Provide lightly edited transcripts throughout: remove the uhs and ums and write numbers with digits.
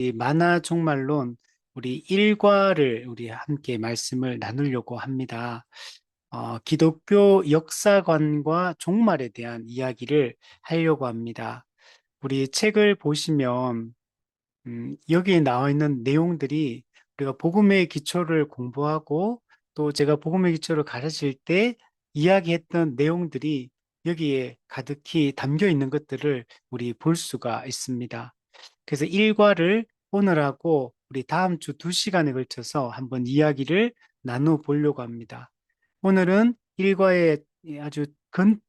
이 만화 종말론 우리 일과를 우리 함께 말씀을 나누려고 합니다. 기독교 역사관과 종말에 대한 이야기를 하려고 합니다. 우리 책을 보시면 여기에 나와 있는 내용들이 우리가 복음의 기초를 공부하고 또 제가 복음의 기초를 가르칠 때 이야기했던 내용들이 여기에 가득히 담겨 있는 것들을 우리 볼 수가 있습니다. 그래서 일과를 오늘하고 우리 다음 주 2시간에 걸쳐서 한번 이야기를 나눠 보려고 합니다. 오늘은 일과의 아주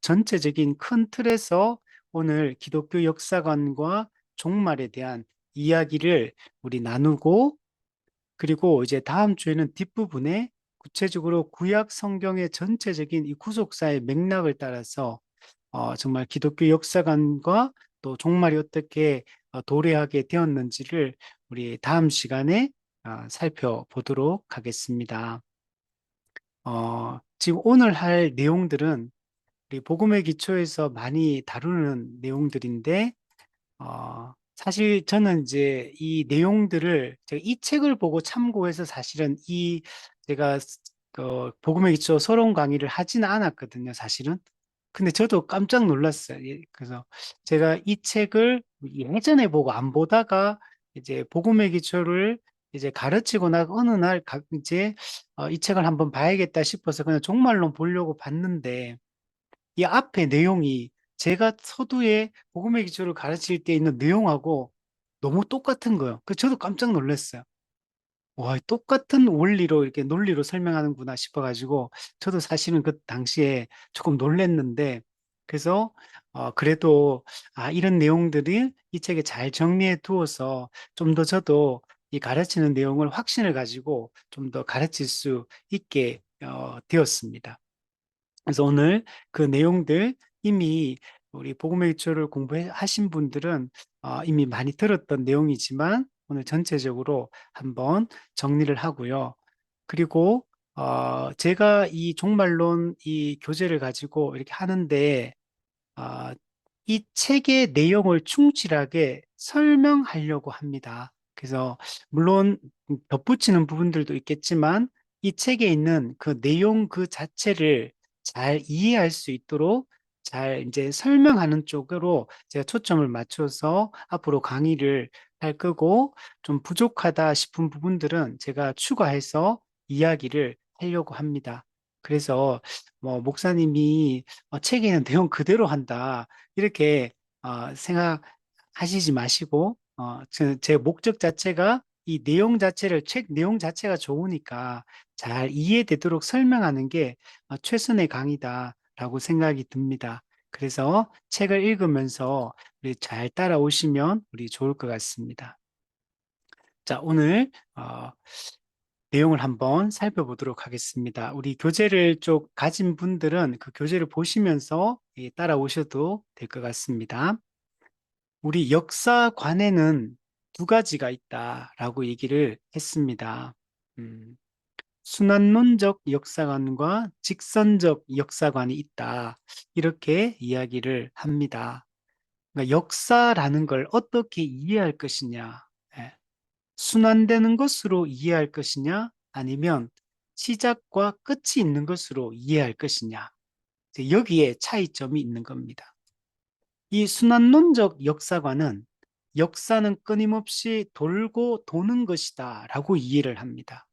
전체적인 큰 틀에서 오늘 기독교 역사관과 종말에 대한 이야기를 우리 나누고, 그리고 이제 다음 주에는 뒷부분에 구체적으로 구약 성경의 전체적인 이 구속사의 맥락을 따라서 정말 기독교 역사관과 또 종말이 어떻게 도래하게 되었는지를 우리 다음 시간에 살펴보도록 하겠습니다. 지금 오늘 할 내용들은 우리 복음의 기초에서 많이 다루는 내용들인데, 사실 저는 이제 이 내용들을 제가 이 책을 보고 참고해서 사실은 제가 복음의 기초 서론 강의를 하지는 않았거든요, 사실은. 근데 저도 깜짝 놀랐어요. 그래서 제가 이 책을 예전에 보고 안 보다가 이제 복음의 기초를 이제 가르치고 나서 어느 날 이제 이 책을 한번 봐야겠다 싶어서 그냥 종말론 보려고 봤는데 이 앞에 내용이 제가 서두에 복음의 기초를 가르칠 때 있는 내용하고 너무 똑같은 거예요. 그 저도 깜짝 놀랐어요. 와, 똑같은 원리로 이렇게 논리로 설명하는구나 싶어가지고 저도 사실은 그 당시에 조금 놀랬는데, 그래서 그래도 이런 내용들이 이 책에 잘 정리해 두어서 좀 더 저도 이 가르치는 내용을 확신을 가지고 좀 더 가르칠 수 있게 되었습니다. 그래서 오늘 그 내용들 이미 우리 복음의 기초를 공부하신 분들은 이미 많이 들었던 내용이지만 오늘 전체적으로 한번 정리를 하고요. 그리고 제가 이 종말론 이 교재를 가지고 이렇게 하는데 아, 이 책의 내용을 충실하게 설명하려고 합니다. 그래서 물론 덧붙이는 부분들도 있겠지만 이 책에 있는 그 내용 그 자체를 잘 이해할 수 있도록 잘 이제 설명하는 쪽으로 제가 초점을 맞춰서 앞으로 강의를 할 거고, 좀 부족하다 싶은 부분들은 제가 추가해서 이야기를 하려고 합니다. 그래서 뭐 목사님이 책에 있는 내용 그대로 한다, 이렇게 생각하시지 마시고, 제 목적 자체가 이 내용 자체를, 책 내용 자체가 좋으니까 잘 이해되도록 설명하는 게 최선의 강의다라고 생각이 듭니다. 그래서 책을 읽으면서 우리 잘 따라오시면 우리 좋을 것 같습니다. 자, 오늘 내용을 한번 살펴보도록 하겠습니다. 우리 교재를 쪽 가진 분들은 그 교재를 보시면서 따라오셔도 될 것 같습니다. 우리 역사관에는 두 가지가 있다라고 얘기를 했습니다. 음, 순환론적 역사관과 직선적 역사관이 있다, 이렇게 이야기를 합니다. 그러니까 역사라는 걸 어떻게 이해할 것이냐, 예, 순환되는 것으로 이해할 것이냐, 아니면 시작과 끝이 있는 것으로 이해할 것이냐, 여기에 차이점이 있는 겁니다. 이 순환론적 역사관은 역사는 끊임없이 돌고 도는 것이다 라고 이해를 합니다.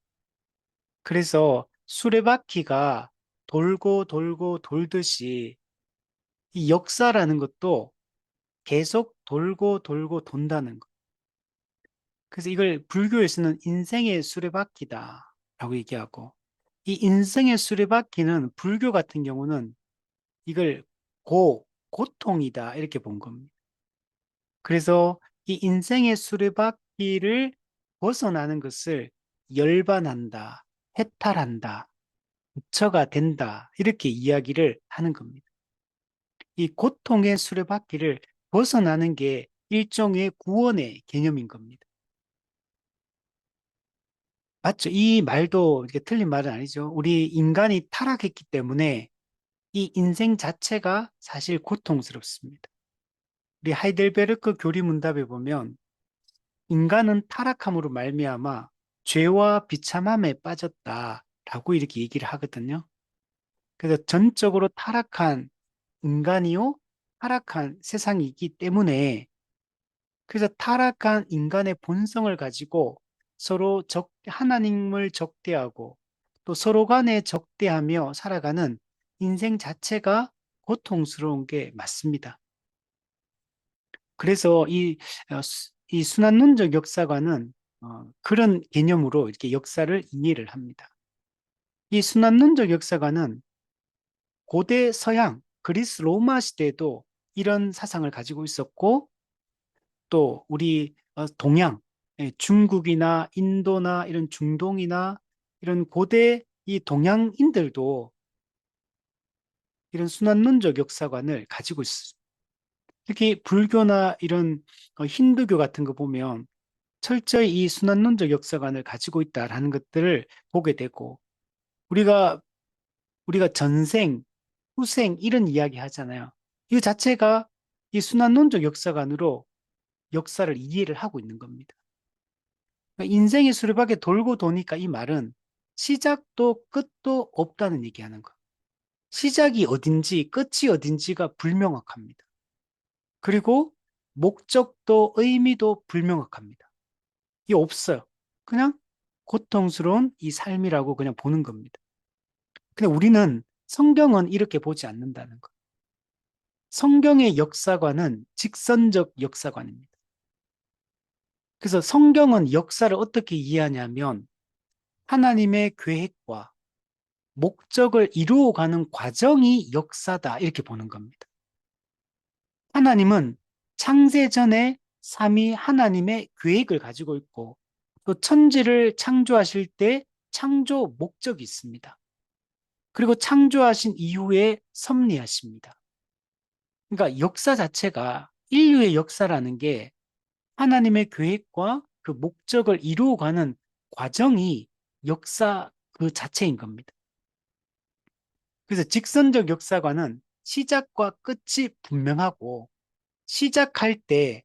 그래서 수레바퀴가 돌고 돌고 돌듯이 이 역사라는 것도 계속 돌고 돌고 돈다는 것. 그래서 이걸 불교에서는 인생의 수레바퀴다라고 얘기하고, 이 인생의 수레바퀴는 불교 같은 경우는 이걸 고통이다 이렇게 본 겁니다. 그래서 이 인생의 수레바퀴를 벗어나는 것을 열반한다, 해탈한다, 부처가 된다, 이렇게 이야기를 하는 겁니다. 이 고통의 수레바퀴를 벗어나는 게 일종의 구원의 개념인 겁니다. 맞죠? 이 말도 이게 틀린 말은 아니죠. 우리 인간이 타락했기 때문에 이 인생 자체가 사실 고통스럽습니다. 우리 하이델베르크 교리문답에 보면 인간은 타락함으로 말미암아 죄와 비참함에 빠졌다라고 이렇게 얘기를 하거든요. 그래서 전적으로 타락한 인간이요, 타락한 세상이기 때문에 그래서 타락한 인간의 본성을 가지고 서로 하나님을 적대하고 또 서로 간에 적대하며 살아가는 인생 자체가 고통스러운 게 맞습니다. 그래서 이 순환론적 역사관은 그런 개념으로 이렇게 역사를 이해를 합니다. 이 순환론적 역사관은 고대 서양, 그리스 로마 시대에도 이런 사상을 가지고 있었고 또 우리 동양, 중국이나 인도나 이런 중동이나 이런 고대 이 동양인들도 이런 순환론적 역사관을 가지고 있습니다. 특히 불교나 이런 힌두교 같은 거 보면 철저히 이 순환론적 역사관을 가지고 있다라는 것들을 보게 되고 우리가 전생, 후생 이런 이야기 하잖아요. 이 자체가 이 순환론적 역사관으로 역사를 이해를 하고 있는 겁니다. 그러니까 인생이 수레바퀴 돌고 도니까 이 말은 시작도 끝도 없다는 얘기하는 거. 시작이 어딘지 끝이 어딘지가 불명확합니다. 그리고 목적도 의미도 불명확합니다. 이게 없어요. 그냥 고통스러운 이 삶이라고 그냥 보는 겁니다. 근데 우리는 성경은 이렇게 보지 않는다는 거. 성경의 역사관은 직선적 역사관입니다. 그래서 성경은 역사를 어떻게 이해하냐면 하나님의 계획과 목적을 이루어가는 과정이 역사다 이렇게 보는 겁니다. 하나님은 창세 전에 삼위 하나님의 계획을 가지고 있고 또 천지를 창조하실 때 창조 목적이 있습니다. 그리고 창조하신 이후에 섭리하십니다. 그러니까 역사 자체가 인류의 역사라는 게 하나님의 계획과 그 목적을 이루어가는 과정이 역사 그 자체인 겁니다. 그래서 직선적 역사관은 시작과 끝이 분명하고 시작할 때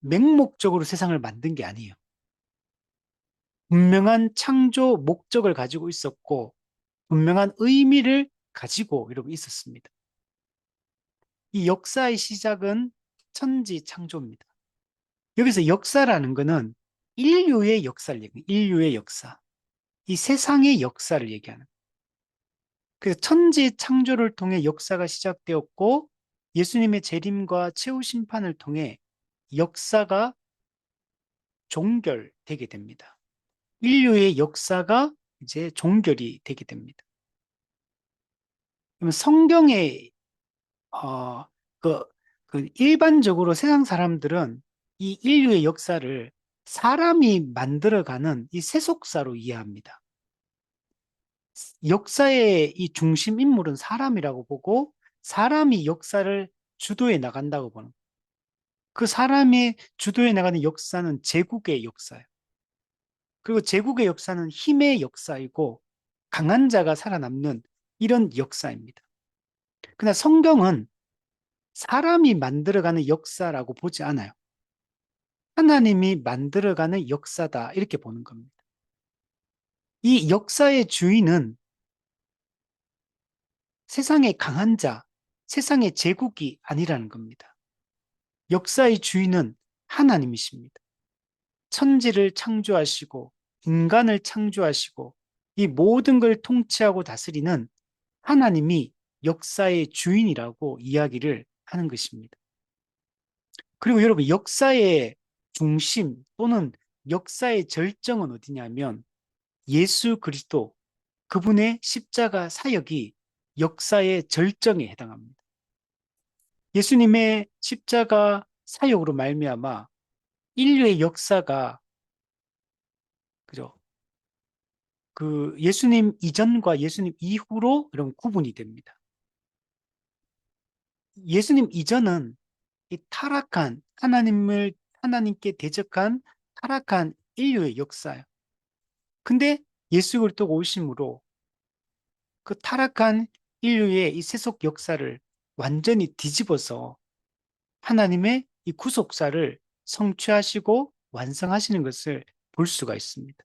맹목적으로 세상을 만든 게 아니에요. 분명한 창조 목적을 가지고 있었고 분명한 의미를 가지고 이러고 있었습니다. 이 역사의 시작은 천지 창조입니다. 여기서 역사라는 것은 인류의 역사를 얘기해요. 인류의 역사. 이 세상의 역사를 얘기하는. 그래서 천지 창조를 통해 역사가 시작되었고 예수님의 재림과 최후 심판을 통해 역사가 종결되게 됩니다. 인류의 역사가 이제 종결이 되게 됩니다. 그러면 성경에 어, 그, 일반적으로 세상 사람들은 이 인류의 역사를 사람이 만들어가는 이 세속사로 이해합니다. 역사의 이 중심 인물은 사람이라고 보고 사람이 역사를 주도해 나간다고 보는 그 사람이 주도해 나가는 역사는 제국의 역사예요. 그리고 제국의 역사는 힘의 역사이고 강한 자가 살아남는 이런 역사입니다. 그러나 성경은 사람이 만들어가는 역사라고 보지 않아요. 하나님이 만들어가는 역사다 이렇게 보는 겁니다. 이 역사의 주인은 세상의 강한 자, 세상의 제국이 아니라는 겁니다. 역사의 주인은 하나님이십니다. 천지를 창조하시고 인간을 창조하시고 이 모든 걸 통치하고 다스리는 하나님이 역사의 주인이라고 이야기를 하는 것입니다. 그리고 여러분 역사의 중심 또는 역사의 절정은 어디냐면 예수 그리스도 그분의 십자가 사역이 역사의 절정에 해당합니다. 예수님의 십자가 사역으로 말미암아 인류의 역사가 그죠? 그 예수님 이전과 예수님 이후로 이런 구분이 됩니다. 예수님 이전은 이 타락한 하나님께 대적한 타락한 인류의 역사예요. 근데 예수 그리스도가 오심으로 그 타락한 인류의 이 세속 역사를 완전히 뒤집어서 하나님의 이 구속사를 성취하시고 완성하시는 것을 볼 수가 있습니다.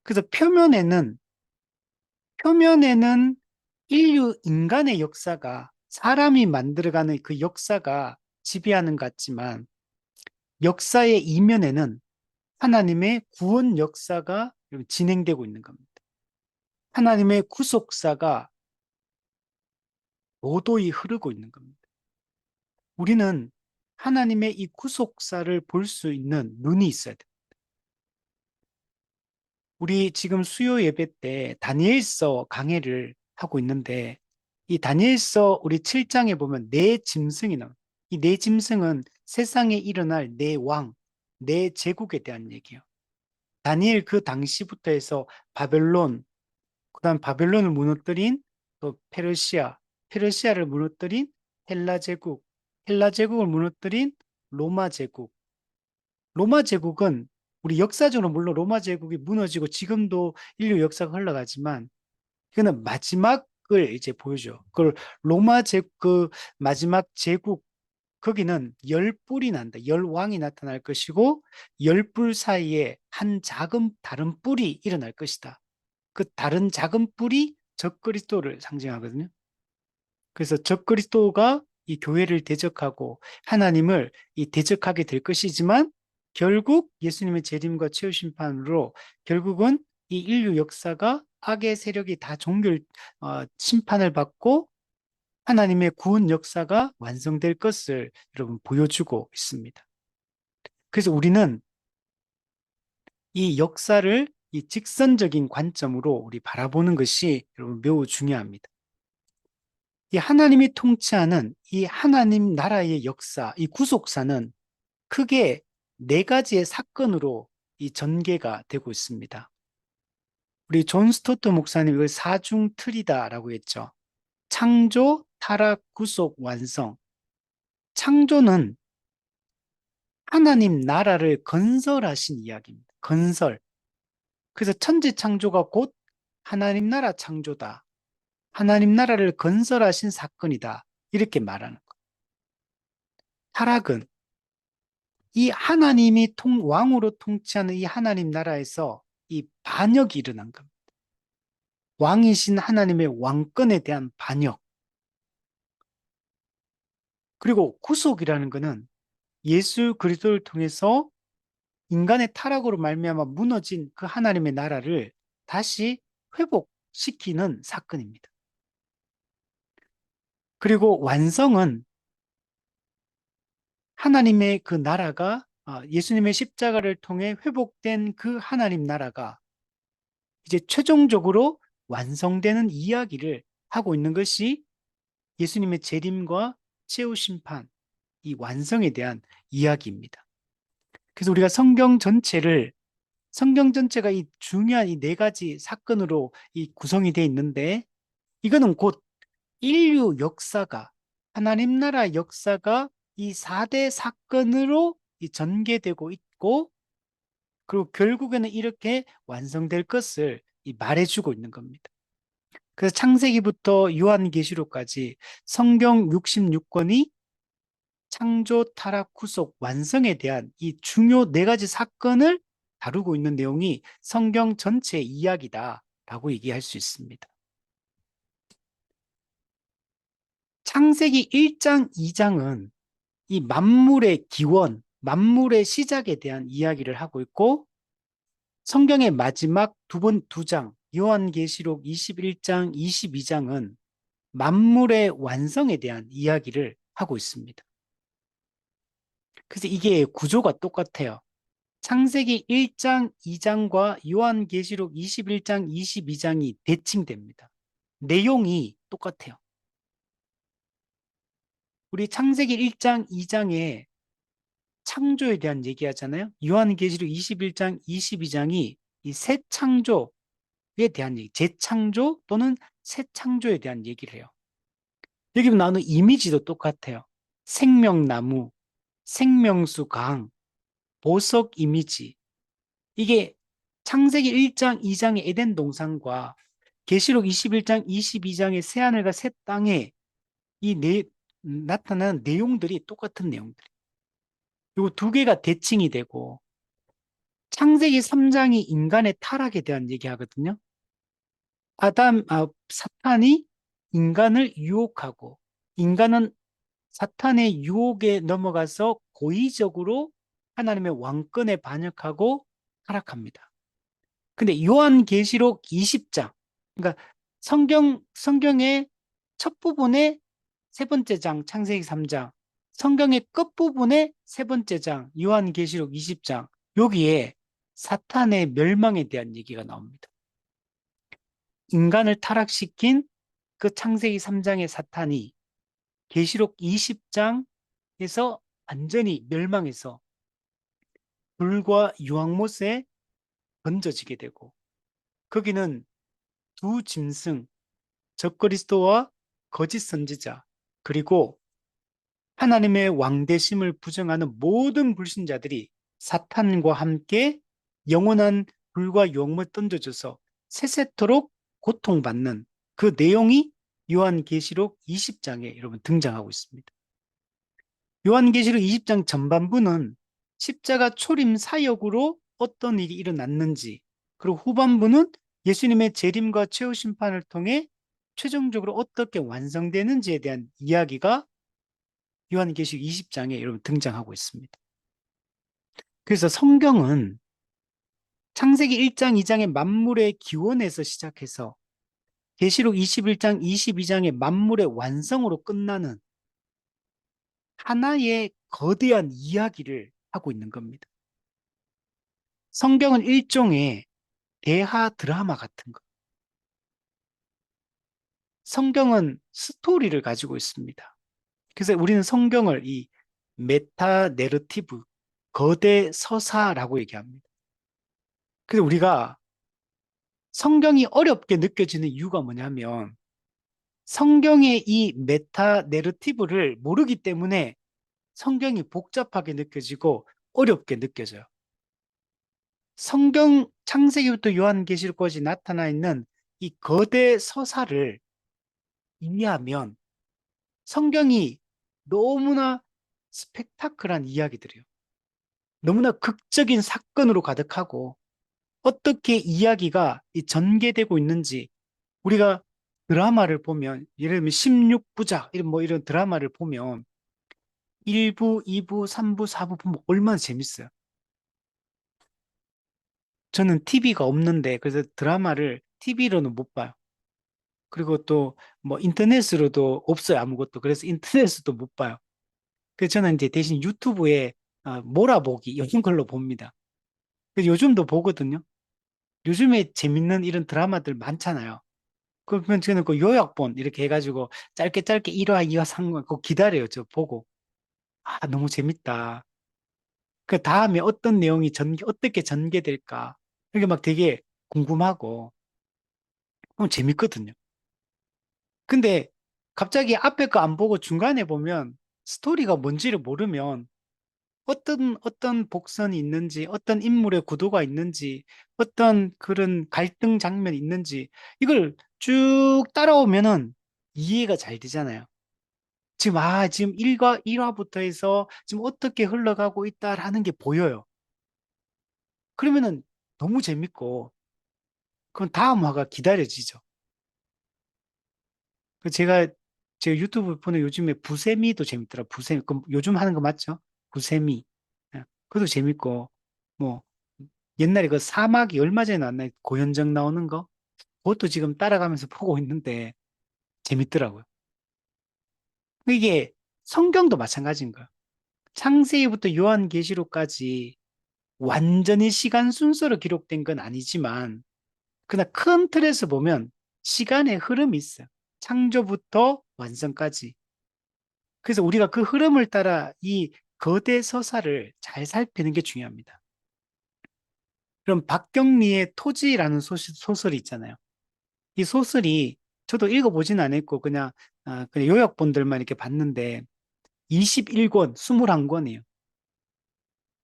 그래서 표면에는 인간의 역사가 사람이 만들어가는 그 역사가 지배하는 것 같지만 역사의 이면에는 하나님의 구원 역사가 진행되고 있는 겁니다. 하나님의 구속사가 모도히 흐르고 있는 겁니다. 우리는 하나님의 이 구속사를 볼 수 있는 눈이 있어야 돼요. 우리 지금 수요 예배 때 다니엘서 강해를 하고 있는데 이 다니엘서 우리 7장에 보면 네 짐승이 나와요. 이 네 짐승은 세상에 일어날 네 왕, 네 제국에 대한 얘기예요. 다니엘 그 당시부터 해서 바벨론, 그다음 바벨론을 무너뜨린 또 페르시아, 페르시아를 무너뜨린 헬라 제국, 헬라 제국을 무너뜨린 로마 제국. 로마 제국은 우리 역사적으로 물론 로마 제국이 무너지고 지금도 인류 역사가 흘러가지만 이거는 마지막을 이제 보여줘. 그 그 마지막 제국 거기는 열 뿔이 난다. 열 왕이 나타날 것이고 열 뿔 사이에 한 작은 다른 뿔이 일어날 것이다. 그 다른 작은 뿔이 적그리스도를 상징하거든요. 그래서 적그리스도가 이 교회를 대적하고 하나님을 이 대적하게 될 것이지만 결국 예수님의 재림과 최후 심판으로 결국은 이 인류 역사가 악의 세력이 다 심판을 받고 하나님의 구원 역사가 완성될 것을 여러분 보여주고 있습니다. 그래서 우리는 이 역사를 이 직선적인 관점으로 우리 바라보는 것이 여러분 매우 중요합니다. 이 하나님이 통치하는 이 하나님 나라의 역사, 이 구속사는 크게 네 가지의 사건으로 이 전개가 되고 있습니다. 우리 존 스토트 목사님 이걸 사중틀이다라고 했죠. 창조, 타락, 구속, 완성. 창조는 하나님 나라를 건설하신 이야기입니다. 건설. 그래서 천지 창조가 곧 하나님 나라 창조다. 하나님 나라를 건설하신 사건이다. 이렇게 말하는 것. 타락은 이 하나님이 왕으로 통치하는 이 하나님 나라에서 이 반역이 일어난 겁니다. 왕이신 하나님의 왕권에 대한 반역. 그리고 구속이라는 것은 예수 그리스도를 통해서 인간의 타락으로 말미암아 무너진 그 하나님의 나라를 다시 회복시키는 사건입니다. 그리고 완성은 하나님의 그 나라가 예수님의 십자가를 통해 회복된 그 하나님 나라가 이제 최종적으로 완성되는 이야기를 하고 있는 것이 예수님의 재림과 최후 심판, 이 완성에 대한 이야기입니다. 그래서 우리가 성경 전체가 이 중요한 이 네 가지 사건으로 이 구성이 되어 있는데 이거는 곧 인류 역사가 하나님 나라 역사가 이 4대 사건으로 이 전개되고 있고 그리고 결국에는 이렇게 완성될 것을 이 말해주고 있는 겁니다. 그래서 창세기부터 요한계시록까지 성경 66권이 창조, 타락, 구속, 완성에 대한 이 중요 네 가지 사건을 다루고 있는 내용이 성경 전체의 이야기다라고 얘기할 수 있습니다. 창세기 1장, 2장은 이 만물의 기원, 만물의 시작에 대한 이야기를 하고 있고 성경의 마지막 두 장, 요한계시록 21장, 22장은 만물의 완성에 대한 이야기를 하고 있습니다. 그래서 이게 구조가 똑같아요. 창세기 1장, 2장과 요한계시록 21장, 22장이 대칭됩니다. 내용이 똑같아요. 우리 창세기 1장, 2장에 창조에 대한 얘기하잖아요. 요한계시록 21장, 22장이 이 새 창조에 대한 얘기, 재창조 또는 새 창조에 대한 얘기를 해요. 여기 나오는 이미지도 똑같아요. 생명나무, 생명수 강, 보석 이미지. 이게 창세기 1장, 2장의 에덴 동산과 계시록 21장, 22장의 새하늘과 새 땅에 나타나는 내용들이 똑같은 내용들. 요 두 개가 대칭이 되고 창세기 3장이 인간의 타락에 대한 얘기하거든요. 사탄이 인간을 유혹하고 인간은 사탄의 유혹에 넘어가서 고의적으로 하나님의 왕권에 반역하고 타락합니다. 근데 요한계시록 20장, 그러니까 성경의 첫 부분의 세 번째 장, 창세기 3장, 성경의 끝부분의 세 번째 장, 요한계시록 20장, 여기에 사탄의 멸망에 대한 얘기가 나옵니다. 인간을 타락시킨 그 창세기 3장의 사탄이 계시록 20장에서 완전히 멸망해서 불과 유황못에 던져지게 되고 거기는 두 짐승, 적그리스도와 거짓 선지자, 그리고 하나님의 왕되심을 부정하는 모든 불신자들이 사탄과 함께 영원한 불과 유황을 던져줘서 세세토록 고통받는 그 내용이 요한계시록 20장에 여러분 등장하고 있습니다. 요한계시록 20장 전반부는 십자가 초림 사역으로 어떤 일이 일어났는지, 그리고 후반부는 예수님의 재림과 최후 심판을 통해 최종적으로 어떻게 완성되는지에 대한 이야기가 요한계시록 20장에 여러분 등장하고 있습니다. 그래서 성경은 창세기 1장, 2장의 만물의 기원에서 시작해서 계시록 21장, 22장의 만물의 완성으로 끝나는 하나의 거대한 이야기를 하고 있는 겁니다. 성경은 일종의 대하 드라마 같은 거. 성경은 스토리를 가지고 있습니다. 그래서 우리는 성경을 이 메타 내러티브, 거대 서사라고 얘기합니다. 그래서 우리가 성경이 어렵게 느껴지는 이유가 뭐냐면 성경의 이 메타 내러티브를 모르기 때문에 성경이 복잡하게 느껴지고 어렵게 느껴져요. 성경 창세기부터 요한계시록까지 나타나 있는 이 거대 서사를 이해하면 성경이 너무나 스펙타클한 이야기들이에요. 너무나 극적인 사건으로 가득하고 어떻게 이야기가 전개되고 있는지 우리가 드라마를 보면 예를 들면 16부작 이런 드라마를 보면 1부, 2부, 3부, 4부 보면 얼마나 재밌어요. 저는 TV가 없는데 그래서 드라마를 TV로는 못 봐요. 그리고 또 뭐 인터넷으로도 없어요, 아무것도. 그래서 인터넷으로도 못 봐요. 그래서 저는 이제 대신 유튜브에 몰아보기 이런 걸로 봅니다. 그래서 요즘도 보거든요. 요즘에 재밌는 이런 드라마들 많잖아요. 그러면 저는 그 요약본 이렇게 해가지고 짧게 짧게 1화, 2화, 3화 그거 기다려요. 저 보고. 아, 너무 재밌다. 그 다음에 어떤 내용이 어떻게 전개될까. 이게 막 되게 궁금하고 재밌거든요. 근데 갑자기 앞에 거 안 보고 중간에 보면 스토리가 뭔지를 모르면 어떤 복선이 있는지, 어떤 인물의 구도가 있는지, 어떤 그런 갈등 장면이 있는지, 이걸 쭉 따라오면은 이해가 잘 되잖아요. 지금 1화부터 해서 지금 어떻게 흘러가고 있다라는 게 보여요. 그러면은 너무 재밌고, 그럼 다음 화가 기다려지죠. 제가 제 유튜브 보는 요즘에 부세미도 재밌더라. 부세미. 그럼 요즘 하는 거 맞죠? 부세미. 예, 그것도 재밌고, 뭐, 옛날에 그 사막이 얼마 전에 나왔나 고현정 나오는 거 그것도 지금 따라가면서 보고 있는데 재밌더라고요. 이게 성경도 마찬가지인 거예요. 창세기부터 요한계시록까지 완전히 시간 순서로 기록된 건 아니지만 그러나 큰 틀에서 보면 시간의 흐름이 있어요. 창조부터 완성까지. 그래서 우리가 그 흐름을 따라 이 거대 서사를 잘 살피는 게 중요합니다. 그럼 박경리의 토지라는 소설이 있잖아요. 이 소설이 저도 읽어보진 않았고 그냥 요약본들만 이렇게 봤는데 21권, 21권이에요.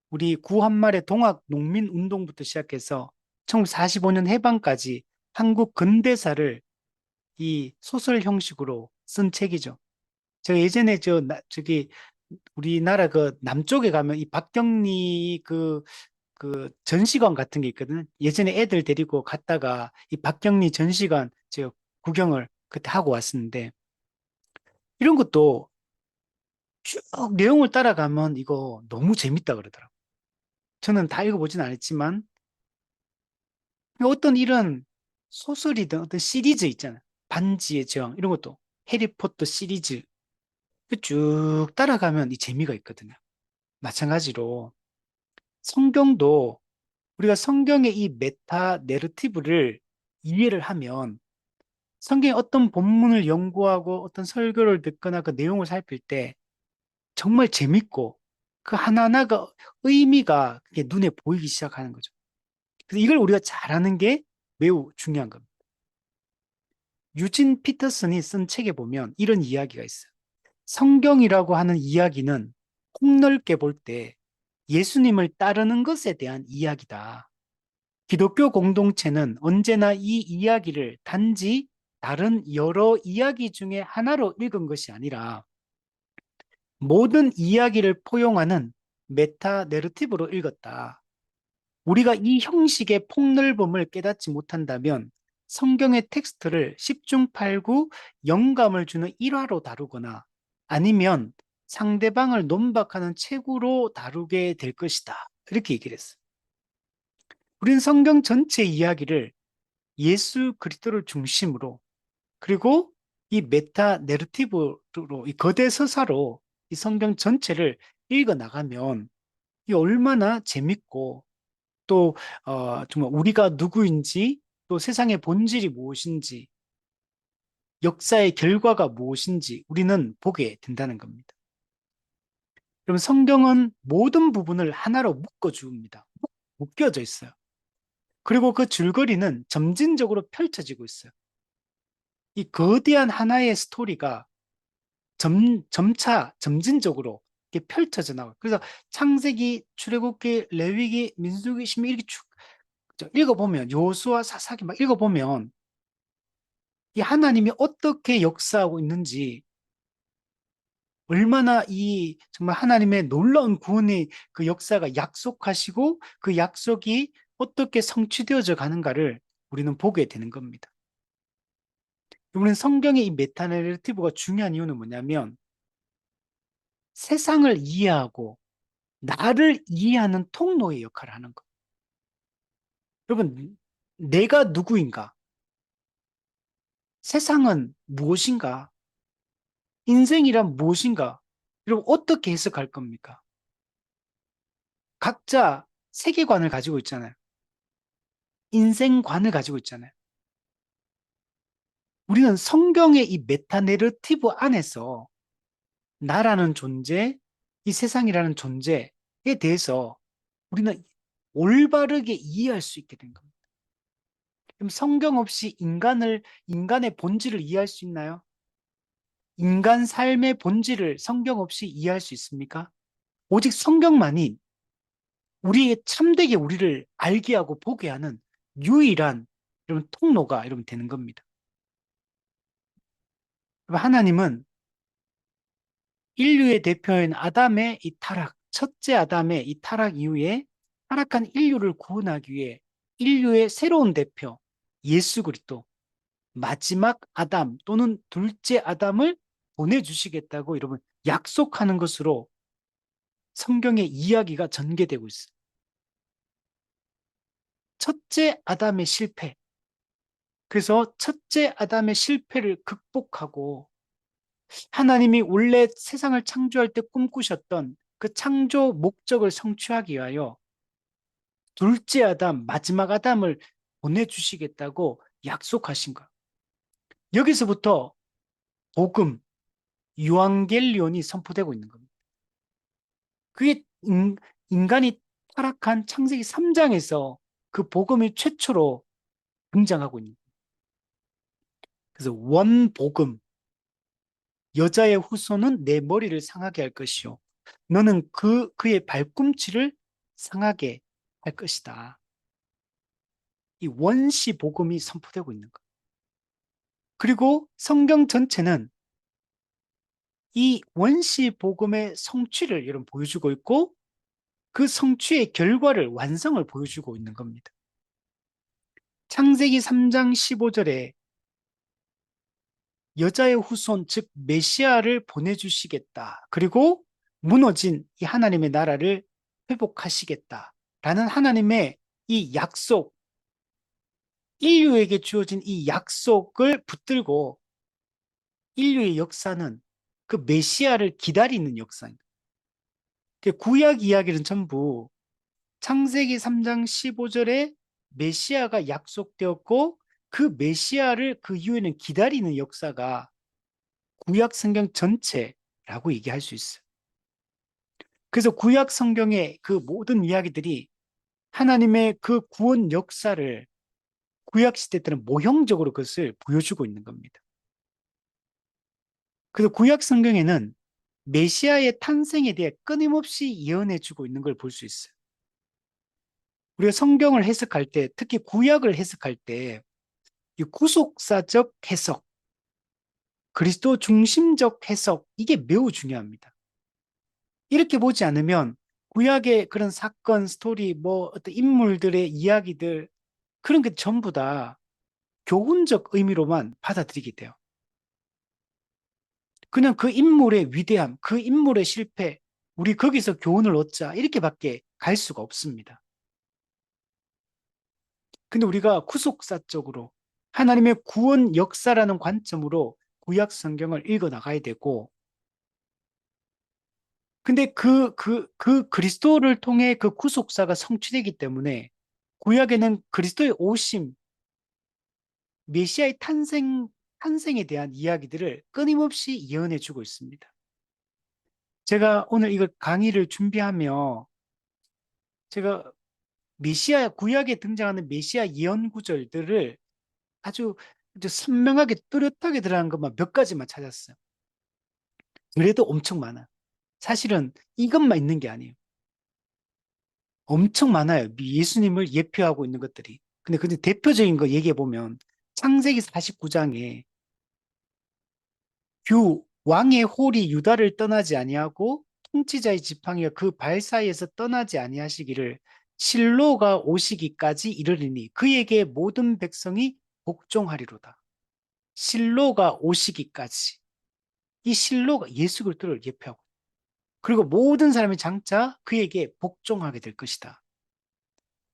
우리 구한말의 동학 농민 운동부터 시작해서 1945년 해방까지 한국 근대사를 이 소설 형식으로 쓴 책이죠. 제가 예전에 저기 우리나라 그 남쪽에 가면 이 박경리 그 전시관 같은 게 있거든. 예전에 애들 데리고 갔다가 이 박경리 전시관 제가 구경을 그때 하고 왔었는데 이런 것도 쭉 내용을 따라가면 이거 너무 재밌다 그러더라고. 저는 다 읽어보진 않았지만 어떤 이런 소설이든 어떤 시리즈 있잖아요. 반지의 제왕 이런 것도 해리포터 시리즈 쭉 따라가면 이 재미가 있거든요. 마찬가지로 성경도 우리가 성경의 이 메타 내러티브를 이해를 하면 성경의 어떤 본문을 연구하고 어떤 설교를 듣거나 그 내용을 살필 때 정말 재밌고 그 하나하나가 의미가 그게 눈에 보이기 시작하는 거죠. 그래서 이걸 우리가 잘하는 게 매우 중요한 겁니다. 유진 피터슨이 쓴 책에 보면 이런 이야기가 있어요. 성경이라고 하는 이야기는 폭넓게 볼 때 예수님을 따르는 것에 대한 이야기다. 기독교 공동체는 언제나 이 이야기를 단지 다른 여러 이야기 중에 하나로 읽은 것이 아니라 모든 이야기를 포용하는 메타 내러티브로 읽었다. 우리가 이 형식의 폭넓음을 깨닫지 못한다면 성경의 텍스트를 10중 8구 영감을 주는 일화로 다루거나 아니면 상대방을 논박하는 책으로 다루게 될 것이다. 이렇게 얘기를 했어요. 우리는 성경 전체 이야기를 예수 그리스도를 중심으로 그리고 이 메타 내러티브로 이 거대 서사로 이 성경 전체를 읽어 나가면 이 얼마나 재밌고 또 정말 우리가 누구인지 또 세상의 본질이 무엇인지 역사의 결과가 무엇인지 우리는 보게 된다는 겁니다. 그럼 성경은 모든 부분을 하나로 묶어 줍니다. 묶여져 있어요. 그리고 그 줄거리는 점진적으로 펼쳐지고 있어요. 이 거대한 하나의 스토리가 점차 점진적으로 이렇게 펼쳐져 나와요. 그래서 창세기, 출애굽기, 레위기, 민수기, 신명기 이렇게 쭉 읽어보면 요수와 사사기 막 읽어보면 이 하나님이 어떻게 역사하고 있는지 얼마나 이 정말 하나님의 놀라운 구원의 그 역사가 약속하시고 그 약속이 어떻게 성취되어져 가는가를 우리는 보게 되는 겁니다. 우리는 성경의 이 메타 내러티브가 중요한 이유는 뭐냐면 세상을 이해하고 나를 이해하는 통로의 역할을 하는 것. 여러분, 내가 누구인가? 세상은 무엇인가? 인생이란 무엇인가? 여러분, 어떻게 해석할 겁니까? 각자 세계관을 가지고 있잖아요. 인생관을 가지고 있잖아요. 우리는 성경의 이 메타 내러티브 안에서 나라는 존재, 이 세상이라는 존재에 대해서 우리는 올바르게 이해할 수 있게 된 겁니다. 그럼 성경 없이 인간의 본질을 이해할 수 있나요? 인간 삶의 본질을 성경 없이 이해할 수 있습니까? 오직 성경만이 우리의 참되게 우리를 알게 하고 보게 하는 유일한 이런 통로가 이러면 되는 겁니다. 하나님은 인류의 대표인 아담의 이 타락, 첫째 아담의 이 타락 이후에 타락한 인류를 구원하기 위해 인류의 새로운 대표, 예수 그리스도, 마지막 아담 또는 둘째 아담을 보내주시겠다고 여러분 약속하는 것으로 성경의 이야기가 전개되고 있어요. 첫째 아담의 실패. 그래서 첫째 아담의 실패를 극복하고 하나님이 원래 세상을 창조할 때 꿈꾸셨던 그 창조 목적을 성취하기 위하여 둘째 아담, 마지막 아담을 보내주시겠다고 약속하신 것. 여기서부터 복음, 유앙겔리온이 선포되고 있는 겁니다. 그게 인간이 타락한 창세기 3장에서 그 복음이 최초로 등장하고 있는 거예요. 그래서 원복음, 여자의 후손은 내 머리를 상하게 할 것이요. 너는 그의 발꿈치를 상하게 할 것이다. 이 원시 복음이 선포되고 있는 거예요. 그리고 성경 전체는 이 원시 복음의 성취를 여러분 보여주고 있고 그 성취의 결과를 완성을 보여주고 있는 겁니다. 창세기 3장 15절에 여자의 후손, 즉 메시아를 보내주시겠다. 그리고 무너진 이 하나님의 나라를 회복하시겠다라는 하나님의 이 약속, 인류에게 주어진 이 약속을 붙들고 인류의 역사는 그 메시아를 기다리는 역사입니다. 구약 이야기는 전부 창세기 3장 15절에 메시아가 약속되었고 그 메시아를 그 이후에는 기다리는 역사가 구약 성경 전체라고 얘기할 수 있어요. 그래서 구약 성경의 그 모든 이야기들이 하나님의 그 구원 역사를 구약 시대 때는 모형적으로 그것을 보여주고 있는 겁니다. 그래서 구약 성경에는 메시아의 탄생에 대해 끊임없이 예언해주고 있는 걸 볼 수 있어요. 우리가 성경을 해석할 때, 특히 구약을 해석할 때, 이 구속사적 해석, 그리스도 중심적 해석, 이게 매우 중요합니다. 이렇게 보지 않으면 구약의 그런 사건, 스토리, 뭐 어떤 인물들의 이야기들, 그런 게 전부 다 교훈적 의미로만 받아들이게 돼요. 그냥 그 인물의 위대함, 그 인물의 실패, 우리 거기서 교훈을 얻자, 이렇게밖에 갈 수가 없습니다. 근데 우리가 구속사적으로 하나님의 구원 역사라는 관점으로 구약 성경을 읽어 나가야 되고, 근데 그 그리스도를 통해 그 구속사가 성취되기 때문에 구약에는 그리스도의 오심, 메시아의 탄생에 대한 이야기들을 끊임없이 예언해 주고 있습니다. 제가 오늘 이걸 강의를 준비하며 제가 메시아, 구약에 등장하는 메시아 예언 구절들을 아주 선명하게 뚜렷하게 들어간 것만 몇 가지만 찾았어요. 그래도 엄청 많아. 사실은 이것만 있는 게 아니에요. 엄청 많아요. 예수님을 예표하고 있는 것들이. 근데 대표적인 거 얘기해 보면 창세기 49장에 왕의 홀이 유다를 떠나지 아니하고 통치자의 지팡이가 그 발 사이에서 떠나지 아니하시기를 실로가 오시기까지 이르리니 그에게 모든 백성이 복종하리로다. 실로가 오시기까지. 이 실로가 예수 그리스도를 예표하고 그리고 모든 사람이 장차 그에게 복종하게 될 것이다.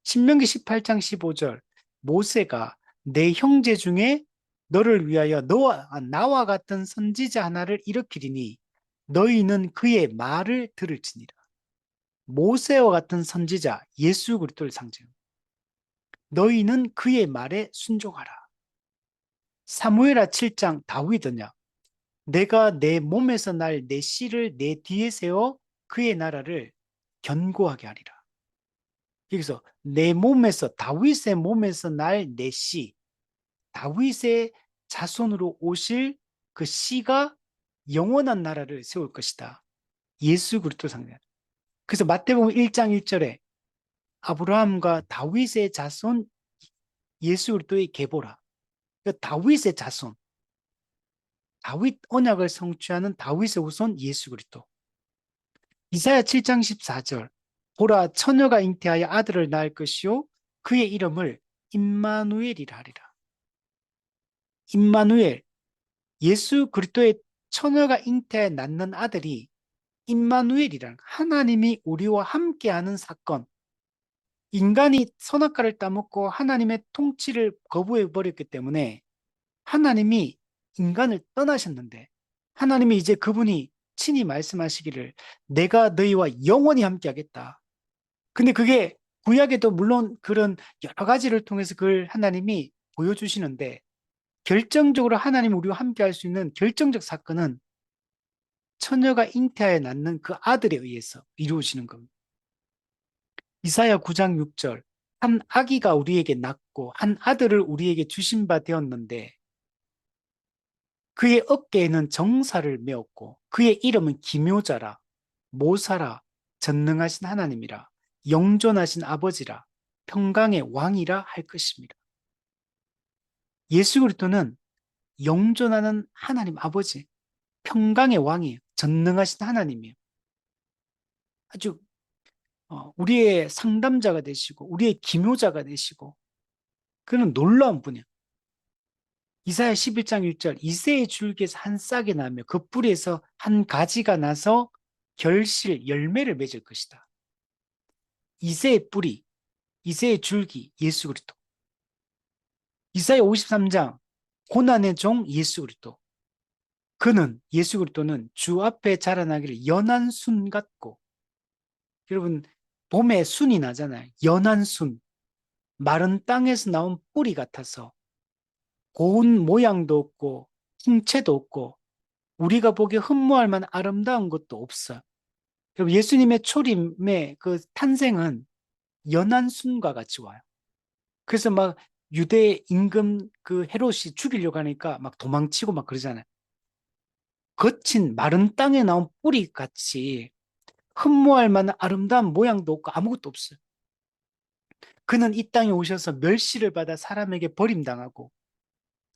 신명기 18장 15절 모세가 내 형제 중에 너를 위하여 나와 같은 선지자 하나를 일으키리니 너희는 그의 말을 들을지니라. 모세와 같은 선지자 예수 그리스도를 상징. 너희는 그의 말에 순종하라. 사무엘하 7장 다윗은요. 내가 내 몸에서 날 내 씨를 내 뒤에 세워 그의 나라를 견고하게 하리라. 여기서 내 몸에서 다윗의 몸에서 날 내 씨, 다윗의 자손으로 오실 그 씨가 영원한 나라를 세울 것이다. 예수 그리스도 상징. 그래서 마태복음 1장 1절에 아브라함과 다윗의 자손 예수 그리스도의 계보라. 그러니까 다윗의 자손, 다윗 언약을 성취하는 다윗의 후손 예수 그리스도. 이사야 7장 14절 보라 처녀가 잉태하여 아들을 낳을 것이요 그의 이름을 임마누엘이라 하리라. 임마누엘 예수 그리스도의 처녀가 잉태하여 낳는 아들이 임마누엘이란 하나님이 우리와 함께하는 사건. 인간이 선악과를 따먹고 하나님의 통치를 거부해 버렸기 때문에 하나님이 인간을 떠나셨는데 하나님이 이제 그분이 친히 말씀하시기를 내가 너희와 영원히 함께하겠다. 근데 그게 구약에도 물론 그런 여러 가지를 통해서 그걸 하나님이 보여주시는데 결정적으로 하나님 우리와 함께할 수 있는 결정적 사건은 처녀가 잉태하여 낳는 그 아들에 의해서 이루어지는 겁니다. 이사야 9장 6절 한 아기가 우리에게 낳고 한 아들을 우리에게 주신 바 되었는데 그의 어깨에는 정사를 메었고 그의 이름은 기묘자라 모사라 전능하신 하나님이라 영존하신 아버지라 평강의 왕이라 할 것입니다. 예수 그리스도는 영존하는 하나님 아버지 평강의 왕이에요. 전능하신 하나님이에요. 아주 우리의 상담자가 되시고 우리의 기묘자가 되시고 그는 놀라운 분이야. 이사야 11장 1절 이새의 줄기에서 한 싹이 나며 그 뿌리에서 한 가지가 나서 결실 열매를 맺을 것이다. 이새의 뿌리, 이새의 줄기 예수 그리스도. 이사야 53장 고난의 종 예수 그리스도. 그는 예수 그리스도는 주 앞에 자라나기를 연한 순 같고 여러분 봄에 순이 나잖아요. 연한 순. 마른 땅에서 나온 뿌리 같아서 고운 모양도 없고 형체도 없고 우리가 보기에 흠모할 만한 아름다운 것도 없어요. 여러분 예수님의 초림의 그 탄생은 연한 순과 같이 와요. 그래서 막 유대 임금 그 헤롯이 죽이려고 하니까 막 도망치고 막 그러잖아요. 거친 마른 땅에 나온 뿌리 같이 흠모할 만한 아름다운 모양도 없고 아무것도 없어요. 그는 이 땅에 오셔서 멸시를 받아 사람에게 버림당하고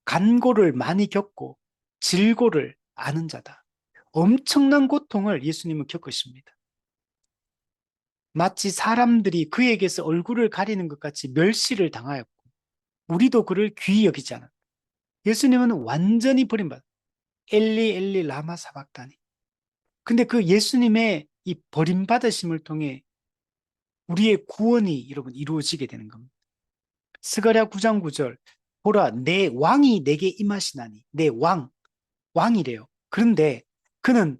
간고를 많이 겪고 질고를 아는 자다. 엄청난 고통을 예수님은 겪으십니다. 마치 사람들이 그에게서 얼굴을 가리는 것 같이 멸시를 당하였고 우리도 그를 귀히 여기지 않았다. 예수님은 완전히 버림받았다. 엘리 엘리 라마 사박다니. 근데 그 예수님의 이 버림받으심을 통해 우리의 구원이 여러분 이루어지게 되는 겁니다. 스가랴 9장 9절 보라 내 왕이 내게 임하시나니 내 왕이래요. 그런데 그는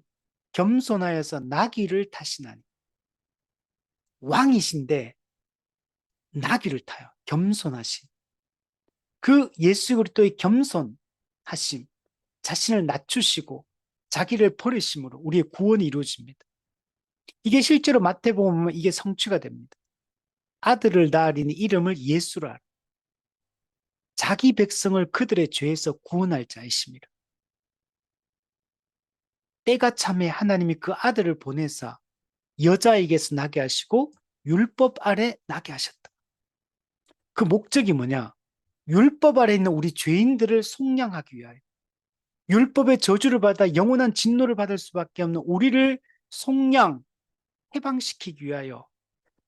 겸손하여서 나귀를 타시나니 왕이신데 나귀를 타요. 겸손하신 그 예수 그리스도의 겸손하심 자신을 낮추시고 자기를 버리심으로 우리의 구원이 이루어집니다. 이게 실제로 마태복음 보면 이게 성취가 됩니다. 아들을 낳으리니 이름을 예수라. 자기 백성을 그들의 죄에서 구원할 자이십니다. 때가 참에 하나님이 그 아들을 보내사 여자에게서 나게 하시고 율법 아래 나게 하셨다. 그 목적이 뭐냐? 율법 아래 있는 우리 죄인들을 속량하기 위하여 율법의 저주를 받아 영원한 진노를 받을 수밖에 없는 우리를 속량, 해방시키기 위하여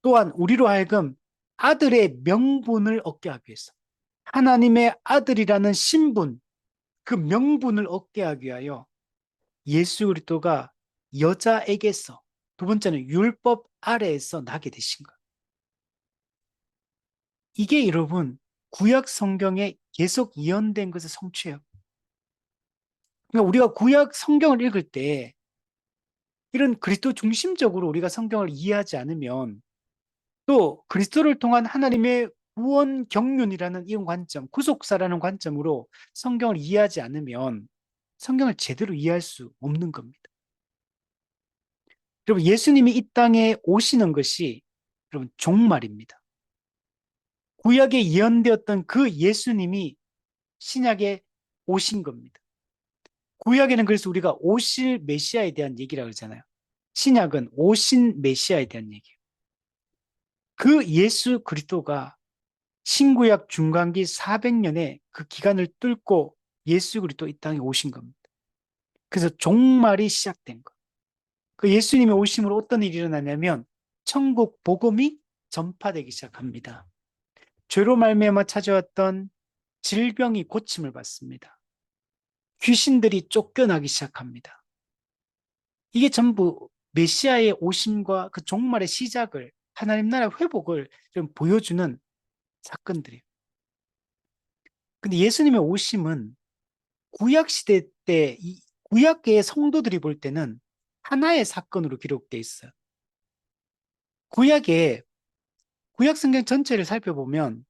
또한 우리로 하여금 아들의 명분을 얻게 하기 위해서 하나님의 아들이라는 신분, 그 명분을 얻게 하기 위하여 예수 그리스도가 여자에게서 두 번째는 율법 아래에서 나게 되신 것. 이게 여러분 구약 성경에 계속 예언된 것의 성취예요. 그러니까 우리가 구약 성경을 읽을 때 이런 그리스도 중심적으로 우리가 성경을 이해하지 않으면 또 그리스도를 통한 하나님의 구원 경륜이라는 이런 관점, 구속사라는 관점으로 성경을 이해하지 않으면 성경을 제대로 이해할 수 없는 겁니다. 여러분 예수님이 이 땅에 오시는 것이 여러분 종말입니다. 구약에 예언되었던 그 예수님이 신약에 오신 겁니다. 구약에는 그래서 우리가 오실 메시아에 대한 얘기라고 하잖아요. 신약은 오신 메시아에 대한 얘기예요. 그 예수 그리스도가 신구약 중간기 400년의 그 기간을 뚫고 예수 그리스도 이 땅에 오신 겁니다. 그래서 종말이 시작된 것. 그 예수님의 오심으로 어떤 일이 일어나냐면 천국 복음이 전파되기 시작합니다. 죄로 말미암아 찾아왔던 질병이 고침을 받습니다. 귀신들이 쫓겨나기 시작합니다. 이게 전부 메시아의 오심과 그 종말의 시작을 하나님 나라의 회복을 좀 보여주는 사건들이에요. 근데 예수님의 오심은 구약 시대 때 이 구약계의 성도들이 볼 때는 하나의 사건으로 기록되어 있어요. 구약 성경 전체를 살펴보면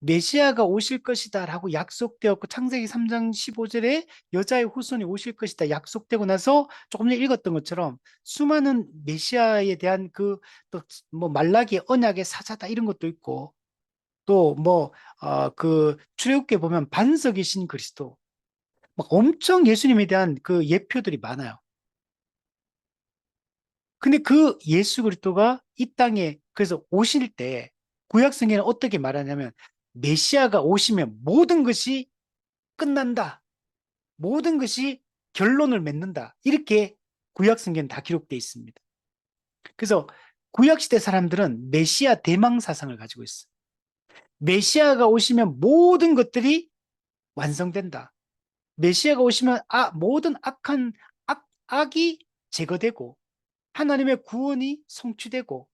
메시아가 오실 것이다 라고 약속되었고 창세기 3장 15절에 여자의 후손이 오실 것이다 약속되고 나서 조금 전에 읽었던 것처럼 수많은 메시아에 대한 그 또 뭐 말라기의 언약의 사자다 이런 것도 있고 또 뭐 그 출애굽기에 보면 반석이신 그리스도 막 엄청 예수님에 대한 그 예표들이 많아요. 근데 그 예수 그리스도가 이 땅에 그래서 오실 때 구약 성경에는 어떻게 말하냐면 메시아가 오시면 모든 것이 끝난다. 모든 것이 결론을 맺는다. 이렇게 구약 성경에 다 기록되어 있습니다. 그래서 구약 시대 사람들은 메시아 대망 사상을 가지고 있어요. 메시아가 오시면 모든 것들이 완성된다. 메시아가 오시면 모든 악이 제거되고 하나님의 구원이 성취되고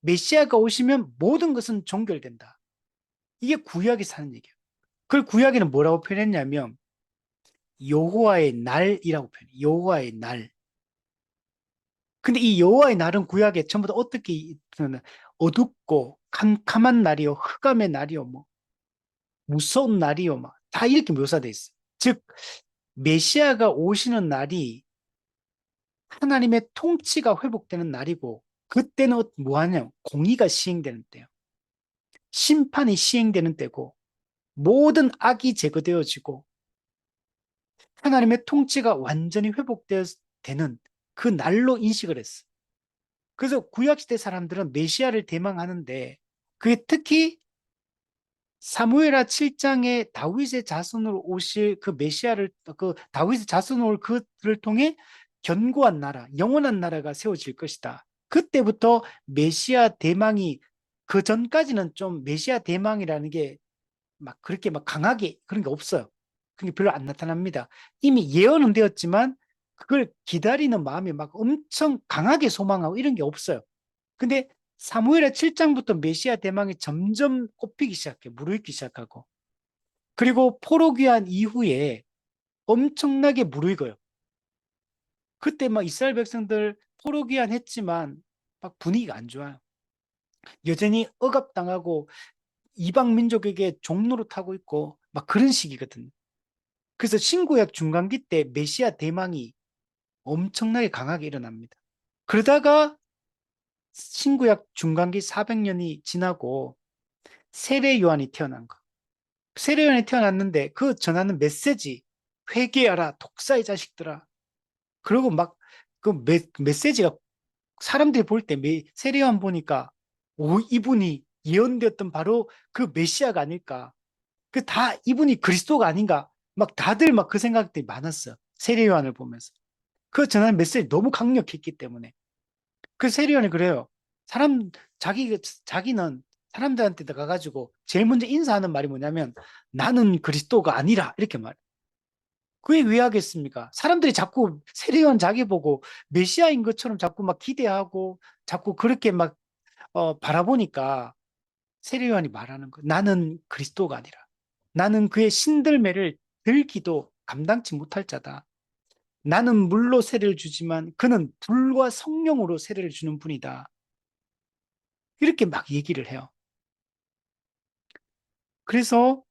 메시아가 오시면 모든 것은 종결된다. 이게 구약이 사는 얘기예요. 그걸 구약에는 뭐라고 표현했냐면 여호와의 날이라고 표현해요. 여호와의 날. 근데 이 여호와의 날은 구약에 전부 다 어떻게 표현해? 어둡고 캄캄한 날이요, 흑암의 날이요, 뭐 무서운 날이요, 막 다 이렇게 묘사돼 있어요. 즉 메시아가 오시는 날이 하나님의 통치가 회복되는 날이고 그때는 뭐하냐? 공의가 시행되는 때요. 심판이 시행되는 때고 모든 악이 제거되어지고 하나님의 통치가 완전히 회복되는 그 날로 인식을 했어. 그래서 구약시대 사람들은 메시아를 대망하는데 그게 특히 사무엘하 7장에 다윗의 자손으로 오실 그 메시아를 그 다윗의 자손으로 올 그를 통해 견고한 나라, 영원한 나라가 세워질 것이다. 그때부터 메시아 대망이 그 전까지는 좀 메시아 대망이라는 게 막 그렇게 막 강하게 그런 게 없어요. 그게 별로 안 나타납니다. 이미 예언은 되었지만 그걸 기다리는 마음이 막 엄청 강하게 소망하고 이런 게 없어요. 근데 사무엘하 7장부터 메시아 대망이 점점 꼽히기 시작해, 무르익기 시작하고. 그리고 포로귀환 이후에 엄청나게 무르익어요. 그때 막 이스라엘 백성들 포로귀환 했지만 막 분위기가 안 좋아요. 여전히 억압당하고 이방 민족에게 종로로 타고 있고 막 그런 시기거든요. 그래서 신구약 중간기 때 메시아 대망이 엄청나게 강하게 일어납니다. 그러다가 신구약 중간기 400년이 지나고 세례 요한이 태어난 거. 세례 요한이 태어났는데 그 전하는 메시지 회개하라 독사의 자식들아. 그리고 막 그 메시지가 사람들이 볼 때 세례 요한 보니까 이분이 예언되었던 바로 그 메시아가 아닐까. 그 다 이분이 그리스도가 아닌가. 막 다들 막 그 생각들이 많았어요. 세례 요한을 보면서. 그 전하는 메시지 너무 강력했기 때문에. 그 세리온이 그래요. 사람, 자기는 사람들한테 가가지고 제일 먼저 인사하는 말이 뭐냐면 나는 그리스도가 아니라 이렇게 말해. 그게 왜 하겠습니까? 사람들이 자꾸 세리온 자기 보고 메시아인 것처럼 자꾸 막 기대하고 자꾸 그렇게 막 바라보니까 세리온이 말하는 거. 나는 그리스도가 아니라 나는 그의 신들매를 들기도 감당치 못할 자다. 나는 물로 세례를 주지만 그는 불과 성령으로 세례를 주는 분이다. 이렇게 막 얘기를 해요. 그래서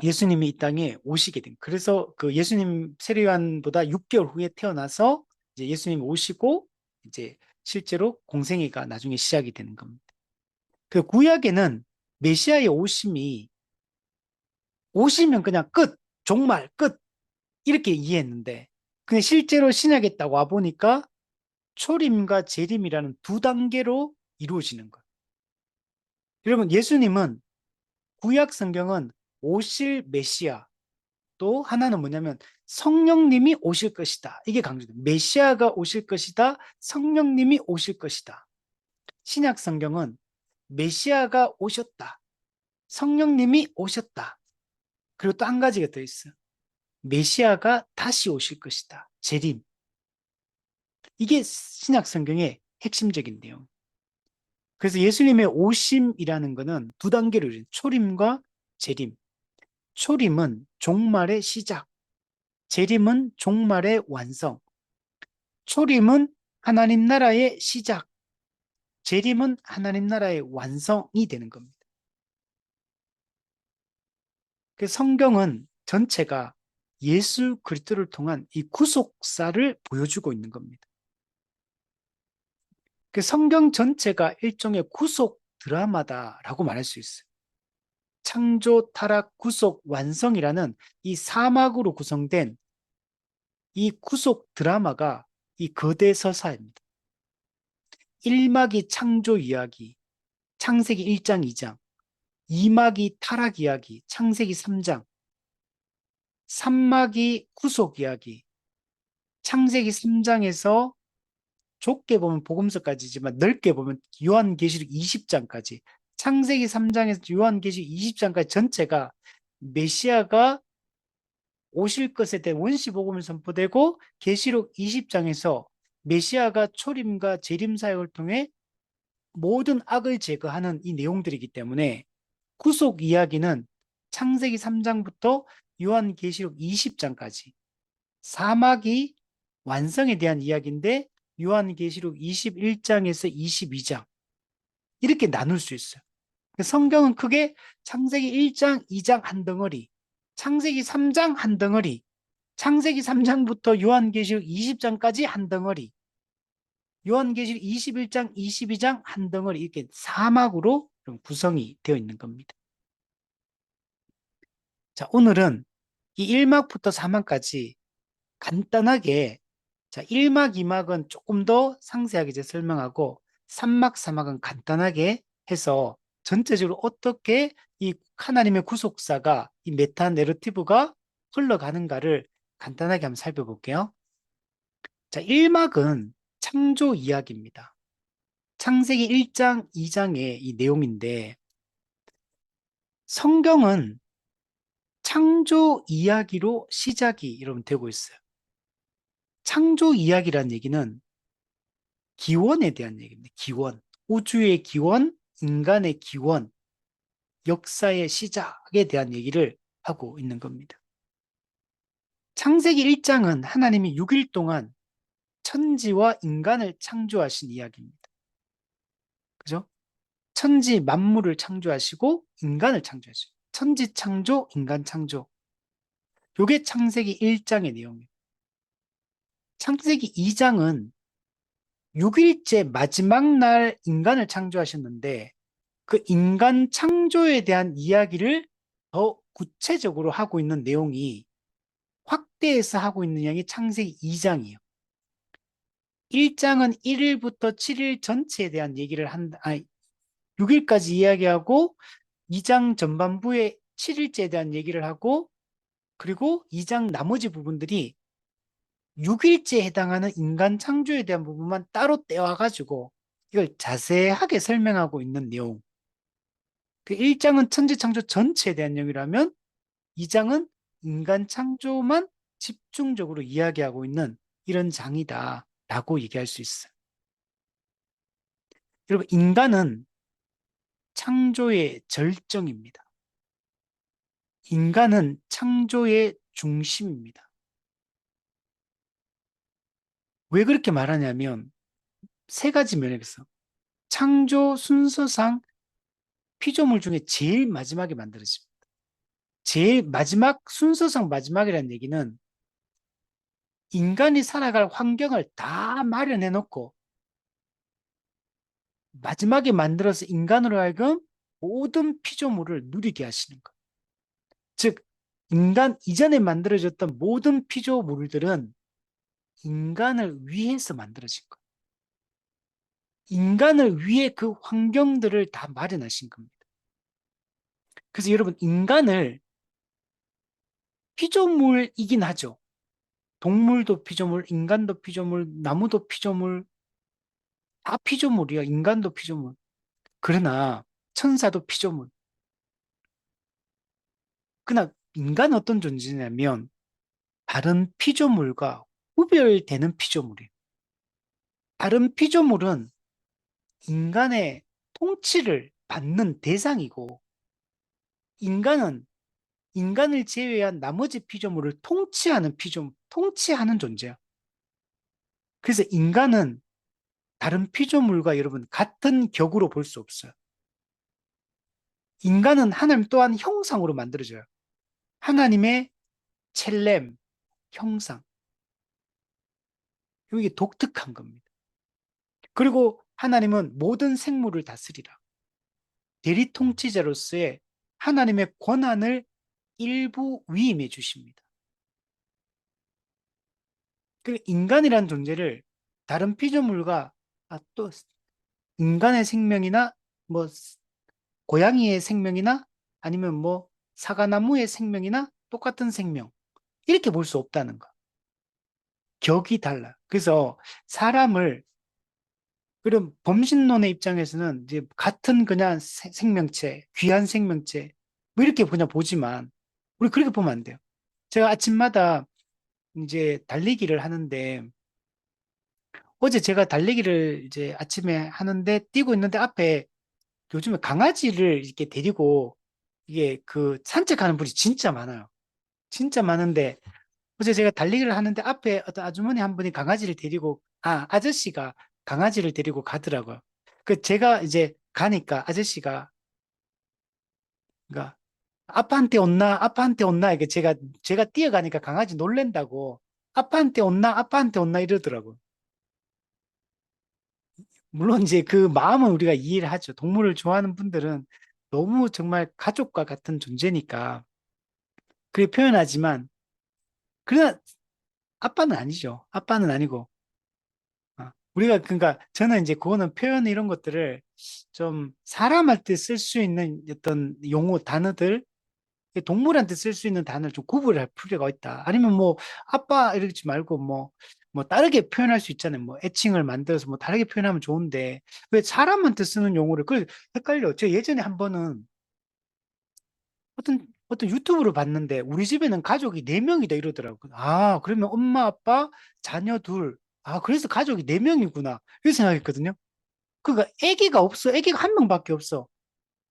예수님이 이 땅에 오시게 된. 그래서 그 예수님 세례요한보다 6개월 후에 태어나서 이제 예수님이 오시고 이제 실제로 공생애가 나중에 시작이 되는 겁니다. 그 구약에는 메시아의 오시면 그냥 끝, 종말, 끝 이렇게 이해했는데 근데 실제로 신약에 딱 와 보니까 초림과 재림이라는 두 단계로 이루어지는 거예요. 여러분 예수님은 구약 성경은 오실 메시아 또 하나는 뭐냐면 성령님이 오실 것이다. 이게 강조돼요. 메시아가 오실 것이다. 성령님이 오실 것이다. 신약 성경은 메시아가 오셨다. 성령님이 오셨다. 그리고 또 한 가지가 더 있어요. 메시아가 다시 오실 것이다. 재림. 이게 신약 성경의 핵심적인 내용. 그래서 예수님의 오심이라는 것은 두 단계로 이루어진 초림과 재림. 초림은 종말의 시작, 재림은 종말의 완성. 초림은 하나님 나라의 시작, 재림은 하나님 나라의 완성이 되는 겁니다. 그 성경은 전체가 예수 그리스도를 통한 이 구속사를 보여주고 있는 겁니다. 그 성경 전체가 일종의 구속 드라마다라고 말할 수 있어요. 창조, 타락, 구속, 완성이라는 이 사막으로 구성된 이 구속 드라마가 이 거대 서사입니다. 1막이 창조 이야기, 창세기 1장, 2장, 2막이 타락 이야기, 창세기 3장, 3막이 구속 이야기, 창세기 3장에서 좁게 보면 복음서까지지만 넓게 보면 요한계시록 20장까지, 창세기 3장에서 요한계시록 20장까지 전체가 메시아가 오실 것에 대한 원시 복음이 선포되고, 계시록 20장에서 메시아가 초림과 재림 사역을 통해 모든 악을 제거하는 이 내용들이기 때문에 구속 이야기는 창세기 3장부터 요한계시록 20장까지 사막이 완성에 대한 이야기인데, 요한계시록 21장에서 22장 이렇게 나눌 수 있어요. 성경은 크게 창세기 1장, 2장 한 덩어리, 창세기 3장 한 덩어리, 창세기 3장부터 요한계시록 20장까지 한 덩어리, 요한계시록 21장, 22장 한 덩어리, 이렇게 사막으로 구성이 되어 있는 겁니다. 자, 오늘은 이 1막부터 4막까지 간단하게, 자, 1막, 2막은 조금 더 상세하게 이제 설명하고, 3막, 4막은 간단하게 해서 전체적으로 어떻게 이 하나님의 구속사가, 이 메타 내러티브가 흘러가는가를 간단하게 한번 살펴볼게요. 자, 1막은 창조 이야기입니다. 창세기 1장, 2장의 이 내용인데, 성경은 창조 이야기로 시작이 여러분 되고 있어요. 창조 이야기란 얘기는 기원에 대한 얘기입니다. 기원. 우주의 기원, 인간의 기원, 역사의 시작에 대한 얘기를 하고 있는 겁니다. 창세기 1장은 하나님이 6일 동안 천지와 인간을 창조하신 이야기입니다. 그죠? 천지 만물을 창조하시고 인간을 창조하시고, 천지 창조, 인간 창조. 요게 창세기 1장의 내용이에요. 창세기 2장은 6일째 마지막 날 인간을 창조하셨는데, 그 인간 창조에 대한 이야기를 더 구체적으로 하고 있는 내용이, 확대해서 하고 있는 내용이 창세기 2장이에요. 1장은 1일부터 7일 전체에 대한 얘기를 6일까지 이야기하고, 2장 전반부에 7일째에 대한 얘기를 하고, 그리고 2장 나머지 부분들이 6일째에 해당하는 인간 창조에 대한 부분만 따로 떼와가지고 이걸 자세하게 설명하고 있는 내용. 그 1장은 천지 창조 전체에 대한 내용이라면 2장은 인간 창조만 집중적으로 이야기하고 있는 이런 장이다라고 얘기할 수 있어요. 여러분, 인간은 창조의 절정입니다. 인간은 창조의 중심입니다. 왜 그렇게 말하냐면 세 가지 면에서, 창조 순서상 피조물 중에 제일 마지막에 만들어집니다. 제일 마지막, 순서상 마지막이라는 얘기는 인간이 살아갈 환경을 다 마련해 놓고 마지막에 만들어서 인간으로 하여금 모든 피조물을 누리게 하시는 것. 즉, 인간 이전에 만들어졌던 모든 피조물들은 인간을 위해서 만들어진 것. 인간을 위해 그 환경들을 다 마련하신 겁니다. 그래서 여러분, 인간을 피조물이긴 하죠. 동물도 피조물, 인간도 피조물, 나무도 피조물, 다 피조물이야. 인간도 피조물. 그러나 천사도 피조물. 그러나 인간은 어떤 존재냐면 다른 피조물과 구별되는 피조물이에요. 다른 피조물은 인간의 통치를 받는 대상이고, 인간은 인간을 제외한 나머지 피조물을 통치하는 존재야. 그래서 인간은 다른 피조물과 여러분 같은 격으로 볼 수 없어요. 인간은 하나님 또한 형상으로 만들어져요. 하나님의 첼렘, 형상. 이게 독특한 겁니다. 그리고 하나님은 모든 생물을 다스리라. 대리 통치자로서의 하나님의 권한을 일부 위임해 주십니다. 그 인간이란 존재를 다른 피조물과, 또 인간의 생명이나 뭐 고양이의 생명이나 아니면 뭐 사과나무의 생명이나 똑같은 생명, 이렇게 볼 수 없다는 거. 격이 달라. 그래서 사람을, 그럼 범신론의 입장에서는 이제 같은 그냥 생명체, 귀한 생명체, 뭐 이렇게 그냥 보지만, 우리 그렇게 보면 안 돼요. 제가 아침마다 이제 달리기를 하는데, 어제 제가 달리기를 이제 아침에 하는데 뛰고 있는데 앞에 요즘에 강아지를 이렇게 데리고 이게 그 산책하는 분이 진짜 많아요. 진짜 많은데 어제 제가 달리기를 하는데 앞에 어떤 아주머니 한 분이 강아지를 데리고, 아저씨가 강아지를 데리고 가더라고요. 그 제가 이제 가니까 아저씨가, 그러니까 아빠한테 온나? 아빠한테 온나? 이게 제가 뛰어가니까 강아지 놀랜다고 아빠한테 온나? 아빠한테 온나? 이러더라고요. 물론 이제 그 마음은 우리가 이해를 하죠. 동물을 좋아하는 분들은 너무 정말 가족과 같은 존재니까 그렇게 표현하지만, 그러나 아빠는 아니죠. 아빠는 아니고. 우리가, 그러니까 저는 이제 그거는 표현 이런 것들을 좀 사람한테 쓸 수 있는 어떤 용어, 단어들, 동물한테 쓸 수 있는 단어를 좀 구분을 할 필요가 있다. 아니면 뭐, 아빠 이러지 말고 뭐 다르게 표현할 수 있잖아요. 뭐 애칭을 만들어서 뭐 다르게 표현하면 좋은데, 왜 사람한테 쓰는 용어를, 그 헷갈려. 제가 예전에 한 번은 어떤 유튜브를 봤는데, 우리 집에는 가족이 네명이다 이러더라고요. 아, 그러면 엄마, 아빠, 자녀 둘. 아, 그래서 가족이 네명이구나 이렇게 생각했거든요. 그러니까 아기가 없어. 아기가 한 명밖에 없어.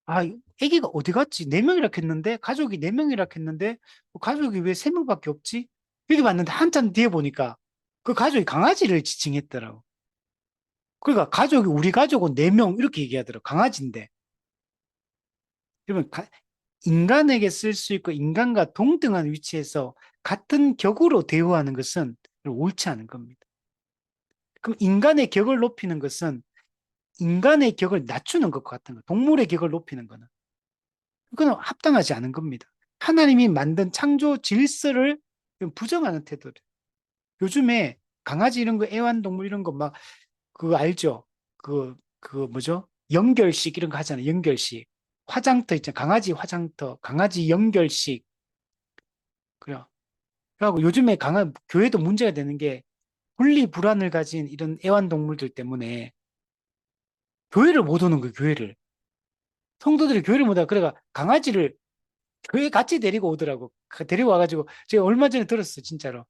아, 아기가 어디 갔지? 네 명이라 했는데, 가족이 네 명이라 했는데, 가족이 왜 세 명밖에 없지? 이렇게 봤는데 한참 뒤에 보니까 그 가족이 강아지를 지칭했더라고. 그러니까 가족이, 우리 가족은 네 명 이렇게 얘기하더라고. 강아지인데. 그러면 인간에게 쓸 수 있고 인간과 동등한 위치에서 같은 격으로 대우하는 것은 옳지 않은 겁니다. 그럼 인간의 격을 높이는 것은 인간의 격을 낮추는 것 같은 거. 동물의 격을 높이는 거는. 그건 합당하지 않은 겁니다. 하나님이 만든 창조 질서를 부정하는 태도를. 요즘에 강아지 이런 거, 애완동물 이런 거 막, 그거 알죠? 그 뭐죠? 연결식 이런 거 하잖아요. 연결식. 화장터 있잖아요. 강아지 화장터, 강아지 연결식. 그래요. 그리고 요즘에 교회도 문제가 되는 게 분리불안을 가진 이런 애완동물들 때문에 교회를 못 오는 거예요, 교회를. 성도들이 교회를 못 와. 그래가 강아지를 교회 같이 데리고 오더라고. 데리고 와가지고 제가 얼마 전에 들었어, 진짜로.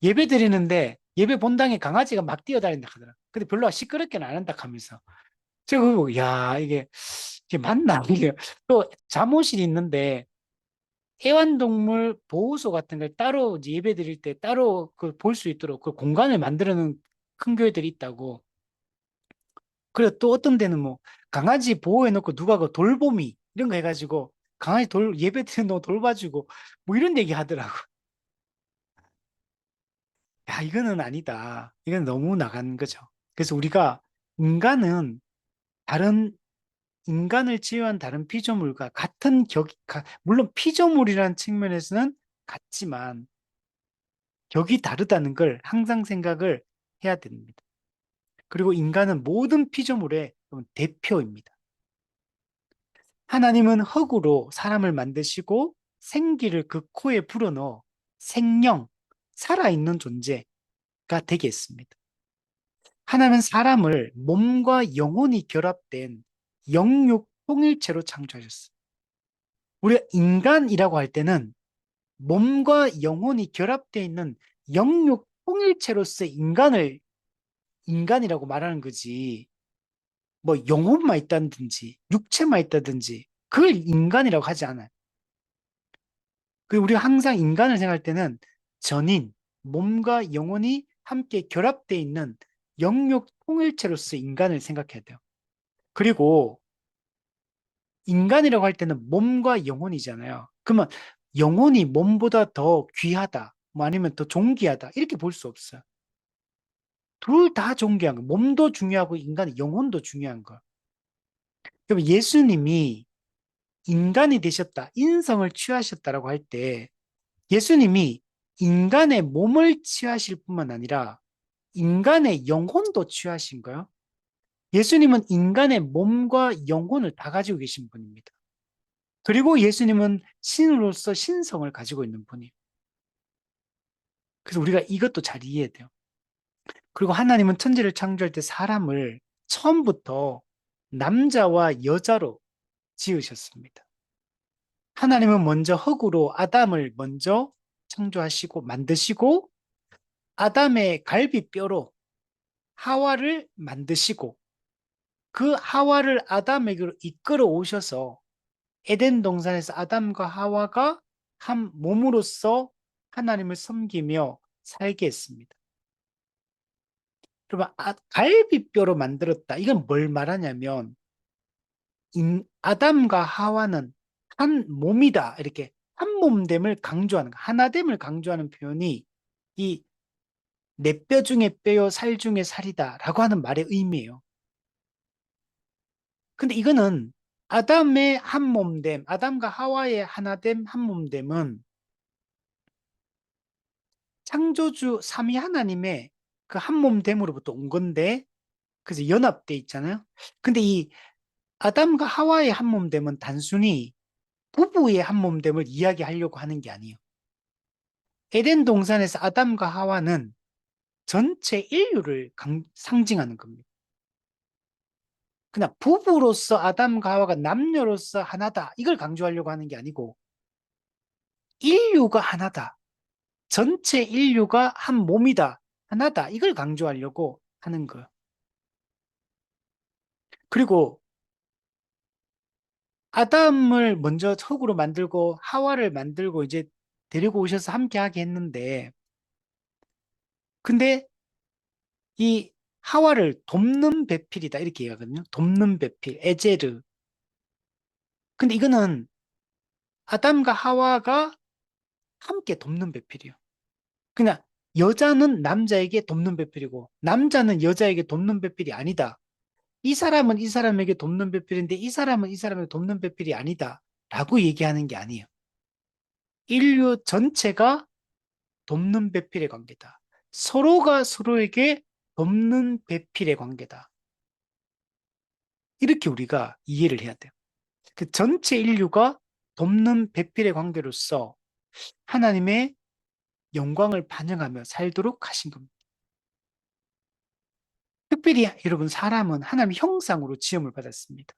예배 드리는데 예배 본당에 강아지가 막 뛰어다닌다 하더라. 근데 별로 시끄럽게는 안 한다 하면서. 제가 그거 보고, 야, 이게 맞나? 이게 또 잠옷이 있는데 애완동물 보호소 같은 걸 따로 이제 예배 드릴 때 따로 그 볼 수 있도록 그 공간을 만들어 놓은 큰 교회들이 있다고. 그리고 또 어떤 데는 뭐 강아지 보호해 놓고 누가 그 돌보미 이런 거 해가지고 강아지 예배 드리는 너 돌봐주고 뭐 이런 얘기 하더라고. 야, 이거는 아니다. 이건 너무 나간 거죠. 그래서 우리가 인간은 다른, 인간을 제외한 다른 피조물과 같은 물론 피조물이라는 측면에서는 같지만 격이 다르다는 걸 항상 생각을 해야 됩니다. 그리고 인간은 모든 피조물의 대표입니다. 하나님은 흙으로 사람을 만드시고 생기를 그 코에 불어넣어 생명, 살아있는 존재가 되게 했습니다. 하나님은 사람을 몸과 영혼이 결합된 영육 통일체로 창조하셨어요. 우리가 인간이라고 할 때는 몸과 영혼이 결합되어 있는 영육 통일체로서 인간을 인간이라고 말하는 거지. 뭐 영혼만 있다든지 육체만 있다든지 그걸 인간이라고 하지 않아요. 그 우리가 항상 인간을 생각할 때는 전인, 몸과 영혼이 함께 결합되어 있는 영육 통일체로서 인간을 생각해야 돼요. 그리고 인간이라고 할 때는 몸과 영혼이잖아요. 그러면 영혼이 몸보다 더 귀하다, 뭐 아니면 더 존귀하다, 이렇게 볼 수 없어요. 둘 다 존귀한 거. 몸도 중요하고 인간의 영혼도 중요한 거. 그럼 예수님이 인간이 되셨다, 인성을 취하셨다라고 할 때 예수님이 인간의 몸을 취하실 뿐만 아니라 인간의 영혼도 취하신 거예요. 예수님은 인간의 몸과 영혼을 다 가지고 계신 분입니다. 그리고 예수님은 신으로서 신성을 가지고 있는 분이에요. 그래서 우리가 이것도 잘 이해해야 돼요. 그리고 하나님은 천지를 창조할 때 사람을 처음부터 남자와 여자로 지으셨습니다. 하나님은 먼저 흙으로 아담을 먼저 창조하시고 만드시고 아담의 갈비뼈로 하와를 만드시고 그 하와를 아담에게로 이끌어 오셔서 에덴 동산에서 아담과 하와가 한 몸으로서 하나님을 섬기며 살게 했습니다. 그러면 갈비뼈로 만들었다. 이건 뭘 말하냐면 아담과 하와는 한 몸이다. 이렇게 한 몸됨을 강조하는 하나됨을 강조하는 표현이 이 내 뼈 중에 뼈요 살 중에 살이다라고 하는 말의 의미예요. 근데 이거는 아담의 한 몸됨, 아담과 하와의 하나됨 한 몸됨은 창조주 삼위 하나님의 그 한 몸됨으로부터 온 건데 그래서 연합돼 있잖아요. 근데 이 아담과 하와의 한 몸됨은 단순히 부부의 한 몸됨을 이야기하려고 하는 게 아니에요. 에덴 동산에서 아담과 하와는 전체 인류를 상징하는 겁니다. 그냥 부부로서 아담과 하와가 남녀로서 하나다. 이걸 강조하려고 하는 게 아니고 인류가 하나다. 전체 인류가 한 몸이다. 하나다. 이걸 강조하려고 하는 거예요. 그리고 아담을 먼저 흙으로 만들고 하와를 만들고 이제 데리고 오셔서 함께 하게 했는데 근데 이 하와를 돕는 배필이다 이렇게 얘기하거든요. 돕는 배필, 에제르. 근데 이거는 아담과 하와가 함께 돕는 배필이에요. 그냥 여자는 남자에게 돕는 배필이고 남자는 여자에게 돕는 배필이 아니다. 이 사람은 이 사람에게 돕는 배필인데 이 사람은 이 사람에게 돕는 배필이 아니다. 라고 얘기하는 게 아니에요. 인류 전체가 돕는 배필의 관계다. 서로가 서로에게 돕는 배필의 관계다. 이렇게 우리가 이해를 해야 돼요. 그 전체 인류가 돕는 배필의 관계로서 하나님의 영광을 반영하며 살도록 하신 겁니다. 특별히 여러분 사람은 하나님의 형상으로 지음을 받았습니다.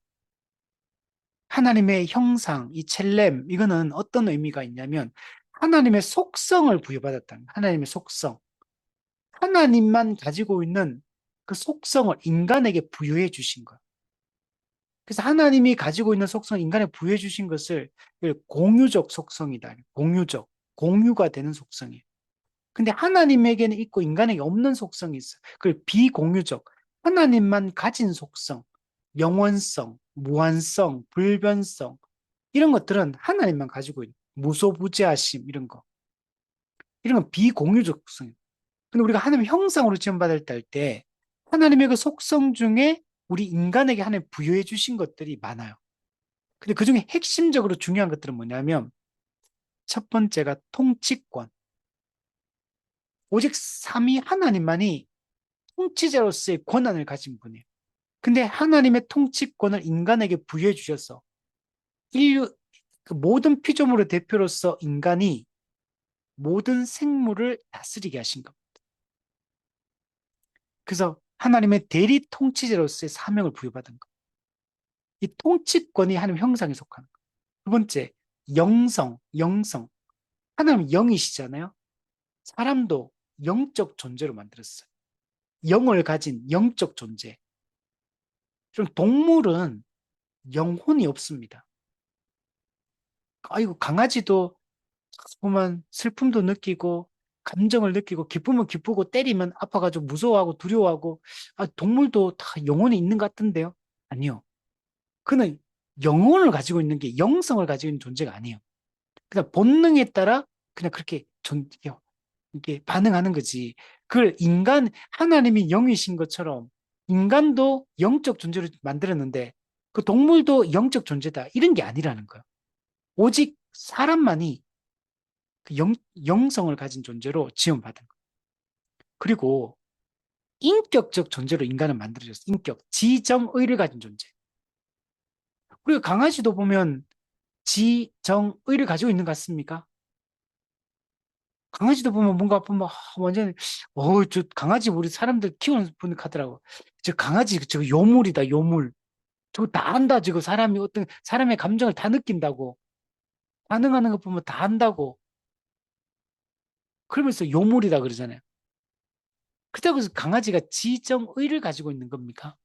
하나님의 형상, 이 첼렘, 이거는 어떤 의미가 있냐면 하나님의 속성을 부여받았다는 거예요. 하나님의 속성. 하나님만 가지고 있는 그 속성을 인간에게 부여해 주신 거예요. 그래서 하나님이 가지고 있는 속성, 인간에 부여해 주신 것을 공유적 속성이다. 공유적. 공유가 되는 속성이에요. 근데 하나님에게는 있고 인간에게 없는 속성이 있어요. 그걸 비공유적. 하나님만 가진 속성, 영원성, 무한성, 불변성, 이런 것들은 하나님만 가지고 있는 무소부재하심, 이런 거. 이런 건 비공유적 속성이에요. 근데 우리가 하나님의 형상으로 지음받을 때 하나님의 그 속성 중에 우리 인간에게 하나님 부여해 주신 것들이 많아요. 근데 그 중에 핵심적으로 중요한 것들은 뭐냐면 첫 번째가 통치권. 오직 삼위 하나님만이 통치자로서의 권한을 가진 분이에요. 근데 하나님의 통치권을 인간에게 부여해 주셔서 인류 그 모든 피조물의 대표로서 인간이 모든 생물을 다스리게 하신 겁니다. 그래서 하나님의 대리 통치자로서의 사명을 부여받은 것. 이 통치권이 하나님 형상에 속하는 것. 두 번째, 영성. 하나님 영이시잖아요. 사람도 영적 존재로 만들었어요. 영을 가진 영적 존재. 좀 동물은 영혼이 없습니다. 아이고, 강아지도 보면 슬픔도 느끼고, 감정을 느끼고, 기쁘면 기쁘고, 때리면 아파가지고 무서워하고 두려워하고, 동물도 다 영혼이 있는 것 같은데요? 아니요. 그는 영혼을 가지고 있는 게 영성을 가지고 있는 존재가 아니에요. 그냥 본능에 따라 그냥 그렇게 이게 반응하는 거지. 그걸 하나님이 영이신 것처럼 인간도 영적 존재로 만들었는데 그 동물도 영적 존재다. 이런 게 아니라는 거예요. 오직 사람만이 그 영성을 가진 존재로 지음받은 거예요. 그리고 인격적 존재로 인간은 만들어졌어요. 인격, 지정의를 가진 존재. 그리고 강아지도 보면 지정의를 가지고 있는 것 같습니까? 강아지도 보면 뭔가 보면 완전 저 강아지 우리 사람들 키우는 분이 하더라고. 저 강아지 저 요물이다 요물. 저거 다 안다 저거 사람이 어떤 사람의 감정을 다 느낀다고. 반응하는 거 보면 다 안다고. 그러면서 요물이다 그러잖아요. 그렇다고 해서 강아지가 지정의를 가지고 있는 겁니까?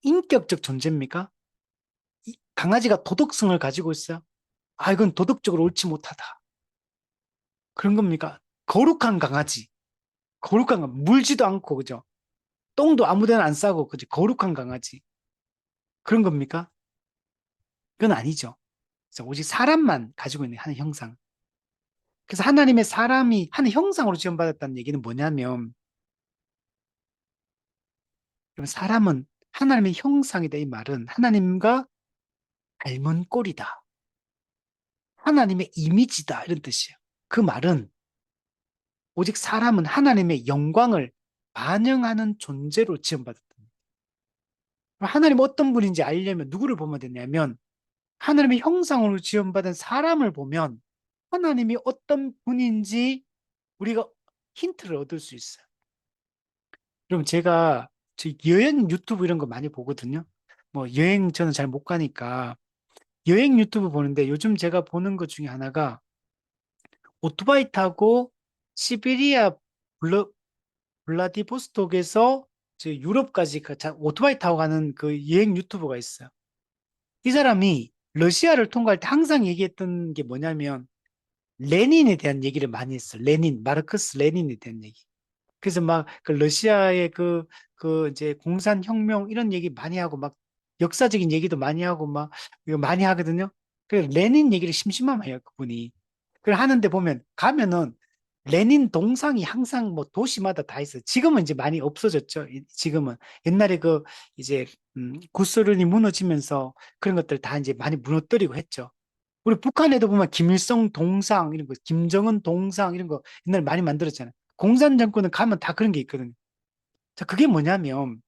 인격적 존재입니까? 강아지가 도덕성을 가지고 있어요? 아, 이건 도덕적으로 옳지 못하다. 그런 겁니까? 거룩한 강아지. 물지도 않고, 그죠? 똥도 아무 데나 안 싸고, 그죠? 거룩한 강아지. 그런 겁니까? 그건 아니죠. 그래서 오직 사람만 가지고 있는 한 형상. 그래서 하나님의 사람이 한 형상으로 지원받았다는 얘기는 뭐냐면, 그럼 사람은 하나님의 형상이다. 이 말은 하나님과 닮은 꼴이다. 하나님의 이미지다. 이런 뜻이에요. 그 말은 오직 사람은 하나님의 영광을 반영하는 존재로 지원받았다. 하나님 어떤 분인지 알려면 누구를 보면 되냐면 하나님의 형상으로 지원받은 사람을 보면 하나님이 어떤 분인지 우리가 힌트를 얻을 수 있어요. 그럼 제가 저 여행 유튜브 이런 거 많이 보거든요. 뭐 여행 저는 잘 못 가니까 여행 유튜브 보는데 요즘 제가 보는 것 중에 하나가 오토바이 타고 시베리아 블러, 블라디보스톡에서 저 유럽까지 오토바이 타고 가는 그 여행 유튜버가 있어요. 이 사람이 러시아를 통과할 때 항상 얘기했던 게 뭐냐면 레닌에 대한 얘기를 많이 했어요. 마르크스 레닌에 대한 얘기. 그래서 막 그 러시아의 그 이제 공산혁명 이런 얘기 많이 하고 막 역사적인 얘기도 많이 하고 막 이거 많이 하거든요. 그래서 레닌 얘기를 심심하면 해요, 그분이. 그걸 하는데 보면 가면은 레닌 동상이 항상 뭐 도시마다 다 있어요. 지금은 이제 많이 없어졌죠. 지금은 옛날에 그 이제 구소련이 무너지면서 그런 것들 다 이제 많이 무너뜨리고 했죠. 우리 북한에도 보면 김일성 동상 이런 거, 김정은 동상 이런 거 옛날에 많이 만들었잖아요. 공산 정권은 가면 다 그런 게 있거든요. 자, 그게 뭐냐면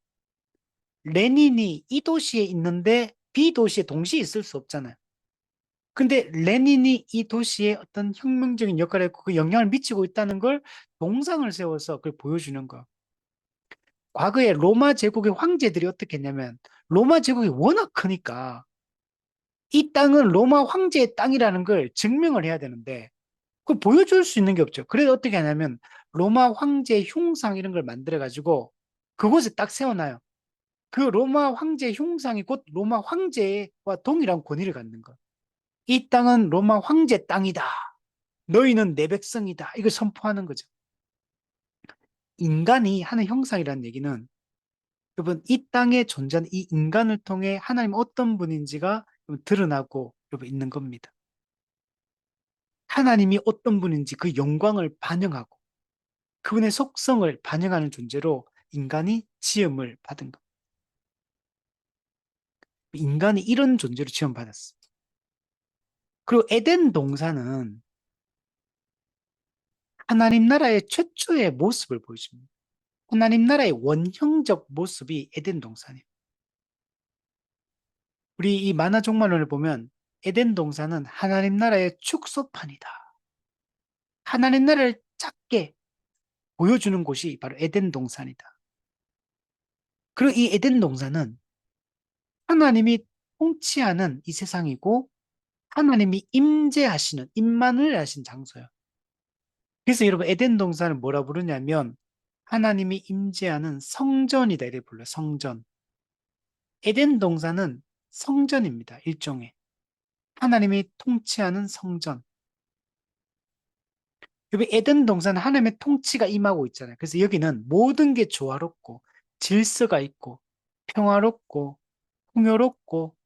레닌이 이 도시에 있는데 B 도시에 동시에 있을 수 없잖아요. 근데 레닌이 이 도시에 어떤 혁명적인 역할을 했고 그 영향을 미치고 있다는 걸 동상을 세워서 그걸 보여주는 거. 과거에 로마 제국의 황제들이 어떻게 했냐면 로마 제국이 워낙 크니까 이 땅은 로마 황제의 땅이라는 걸 증명을 해야 되는데 그걸 보여줄 수 있는 게 없죠. 그래서 어떻게 하냐면 로마 황제의 흉상 이런 걸 만들어 가지고 그곳에 딱 세워놔요. 그 로마 황제의 흉상이 곧 로마 황제와 동일한 권위를 갖는 거. 이 땅은 로마 황제 땅이다. 너희는 내 백성이다. 이걸 선포하는 거죠. 인간이 하는 형상이라는 얘기는 여러분 이 땅에 존재하는 이 인간을 통해 하나님 어떤 분인지가 드러나고 여러분 있는 겁니다. 하나님이 어떤 분인지 그 영광을 반영하고 그분의 속성을 반영하는 존재로 인간이 지음을 받은 것. 인간이 이런 존재로 지음받았어. 그리고 에덴 동산은 하나님 나라의 최초의 모습을 보여줍니다. 하나님 나라의 원형적 모습이 에덴 동산이에요. 우리 이 만화 종말론을 보면 에덴 동산은 하나님 나라의 축소판이다. 하나님 나라를 작게 보여주는 곳이 바로 에덴 동산이다. 그리고 이 에덴 동산은 하나님이 통치하는 이 세상이고 하나님이 임재하시는 임만을 하신 장소예요. 그래서 여러분 에덴 동산을 뭐라 부르냐면 하나님이 임재하는 성전이다 이렇게 불러요. 성전. 에덴 동산은 성전입니다. 일종의. 하나님이 통치하는 성전. 여기 에덴 동산은 하나님의 통치가 임하고 있잖아요. 그래서 여기는 모든 게 조화롭고 질서가 있고 평화롭고 풍요롭고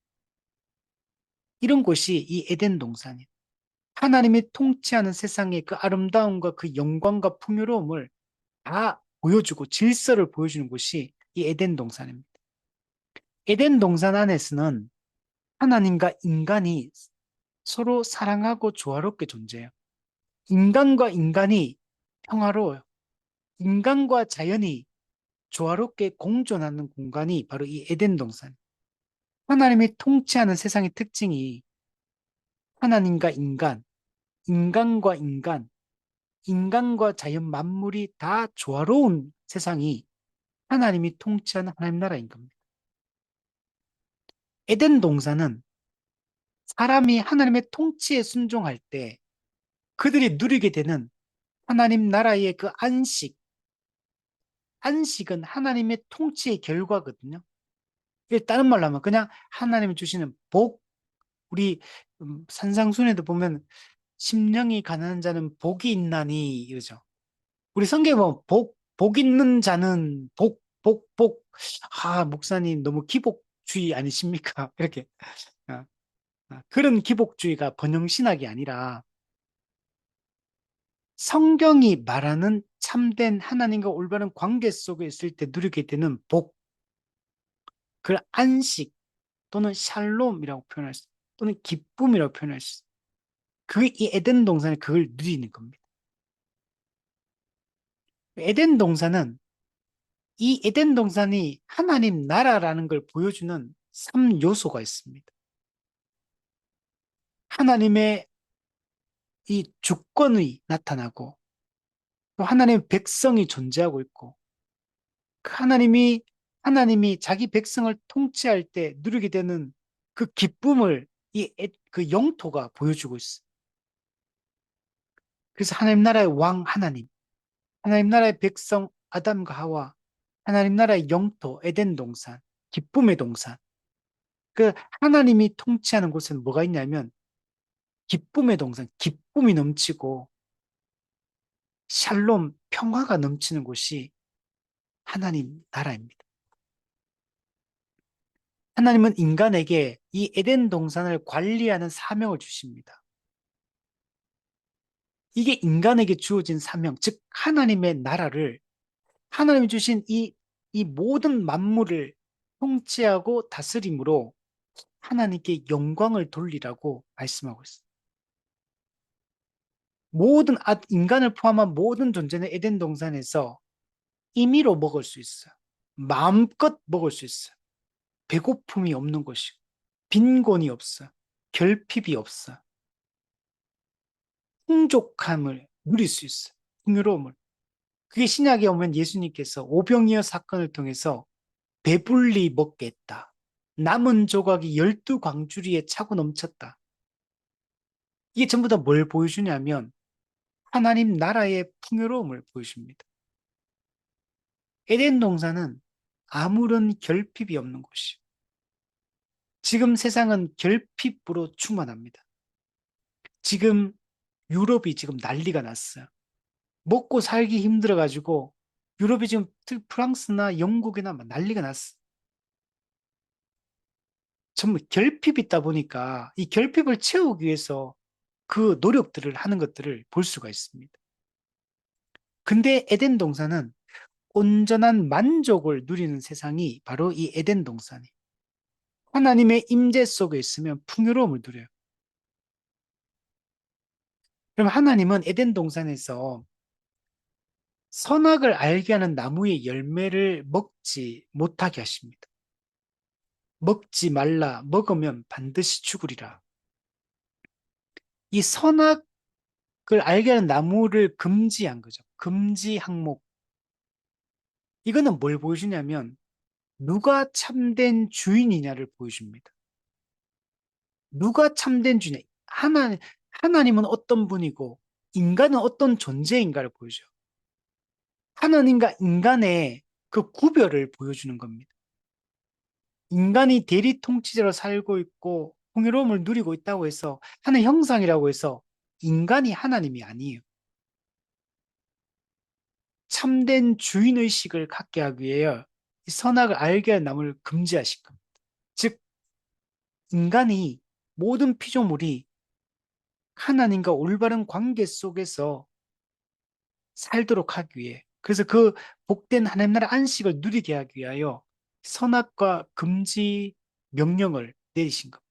이런 곳이 이 에덴 동산이에요. 하나님이 통치하는 세상의 그 아름다움과 그 영광과 풍요로움을 다 보여주고 질서를 보여주는 곳이 이 에덴 동산입니다. 에덴 동산 안에서는 하나님과 인간이 서로 사랑하고 조화롭게 존재해요. 인간과 인간이 평화로워요. 인간과 자연이 조화롭게 공존하는 공간이 바로 이 에덴 동산. 하나님이 통치하는 세상의 특징이 하나님과 인간, 인간과 인간, 인간과 자연 만물이 다 조화로운 세상이 하나님이 통치하는 하나님 나라인 겁니다. 에덴 동산은 사람이 하나님의 통치에 순종할 때 그들이 누리게 되는 하나님 나라의 그 안식은 하나님의 통치의 결과거든요. 다른 말로 하면 그냥 하나님이 주시는 복, 우리 산상순에도 보면 심령이 가난한 자는 복이 있나니 이러죠. 우리 성경에 보면 복 있는 자는 복. 아, 목사님 너무 기복주의 아니십니까? 이렇게. 아, 그런 기복주의가 번영신학이 아니라 성경이 말하는 참된 하나님과 올바른 관계 속에 있을 때 누리게 되는 복, 그 안식 또는 샬롬이라고 표현할 수, 또는 기쁨이라고 표현할 수, 그게 이 에덴 동산에 그걸 누리는 겁니다. 에덴 동산은 이 에덴 동산이 하나님 나라라는 걸 보여주는 3요소가 있습니다. 하나님의 이 주권이 나타나고 또 하나님의 백성이 존재하고 있고 그 하나님이 자기 백성을 통치할 때 누리게 되는 그 기쁨을 그 영토가 보여주고 있어. 그래서 하나님 나라의 왕 하나님, 하나님 나라의 백성 아담과 하와, 하나님 나라의 영토 에덴 동산, 기쁨의 동산. 그 하나님이 통치하는 곳에는 뭐가 있냐면 기쁨의 동산, 기쁨이 넘치고 샬롬, 평화가 넘치는 곳이 하나님 나라입니다. 하나님은 인간에게 이 에덴 동산을 관리하는 사명을 주십니다. 이게 인간에게 주어진 사명, 즉 하나님의 나라를 하나님이 주신 이 모든 만물을 통치하고 다스림으로 하나님께 영광을 돌리라고 말씀하고 있습니다. 인간을 포함한 모든 존재는 에덴 동산에서 임의로 먹을 수 있어요. 마음껏 먹을 수 있어요. 배고픔이 없는 것이고, 빈곤이 없어. 결핍이 없어. 풍족함을 누릴 수 있어. 풍요로움을. 그게 신약에 오면 예수님께서 오병이어 사건을 통해서 배불리 먹게 했다. 남은 조각이 12광주리에 차고 넘쳤다. 이게 전부 다 뭘 보여주냐면 하나님 나라의 풍요로움을 보여줍니다. 에덴 동산은 아무런 결핍이 없는 곳이에요. 지금 세상은 결핍으로 충만합니다. 지금 유럽이 지금 난리가 났어요. 먹고 살기 힘들어가지고 유럽이 지금 프랑스나 영국이나 막 난리가 났어. 전부 결핍이 있다 보니까 이 결핍을 채우기 위해서 그 노력들을 하는 것들을 볼 수가 있습니다. 근데 에덴 동산은 온전한 만족을 누리는 세상이 바로 이 에덴 동산이에요. 하나님의 임재 속에 있으면 풍요로움을 누려요. 그럼 하나님은 에덴 동산에서 선악을 알게 하는 나무의 열매를 먹지 못하게 하십니다. 먹지 말라, 먹으면 반드시 죽으리라. 이 선악을 알게 하는 나무를 금지한 거죠. 금지 항목. 이거는 뭘 보여주냐면 누가 참된 주인이냐를 보여줍니다. 누가 참된 주인이냐. 하나님은 어떤 분이고 인간은 어떤 존재인가를 보여줘요. 하나님과 인간의 그 구별을 보여주는 겁니다. 인간이 대리 통치자로 살고 있고 풍요로움을 누리고 있다고 해서 하나의 형상이라고 해서 인간이 하나님이 아니에요. 참된 주인의식을 갖게 하기 위해 이 선악을 알게 할 나무를 금지하신 겁니다. 즉 인간이 모든 피조물이 하나님과 올바른 관계 속에서 살도록 하기 위해 그래서 그 복된 하나님 나라 안식을 누리게 하기 위하여 선악과 금지 명령을 내리신 것.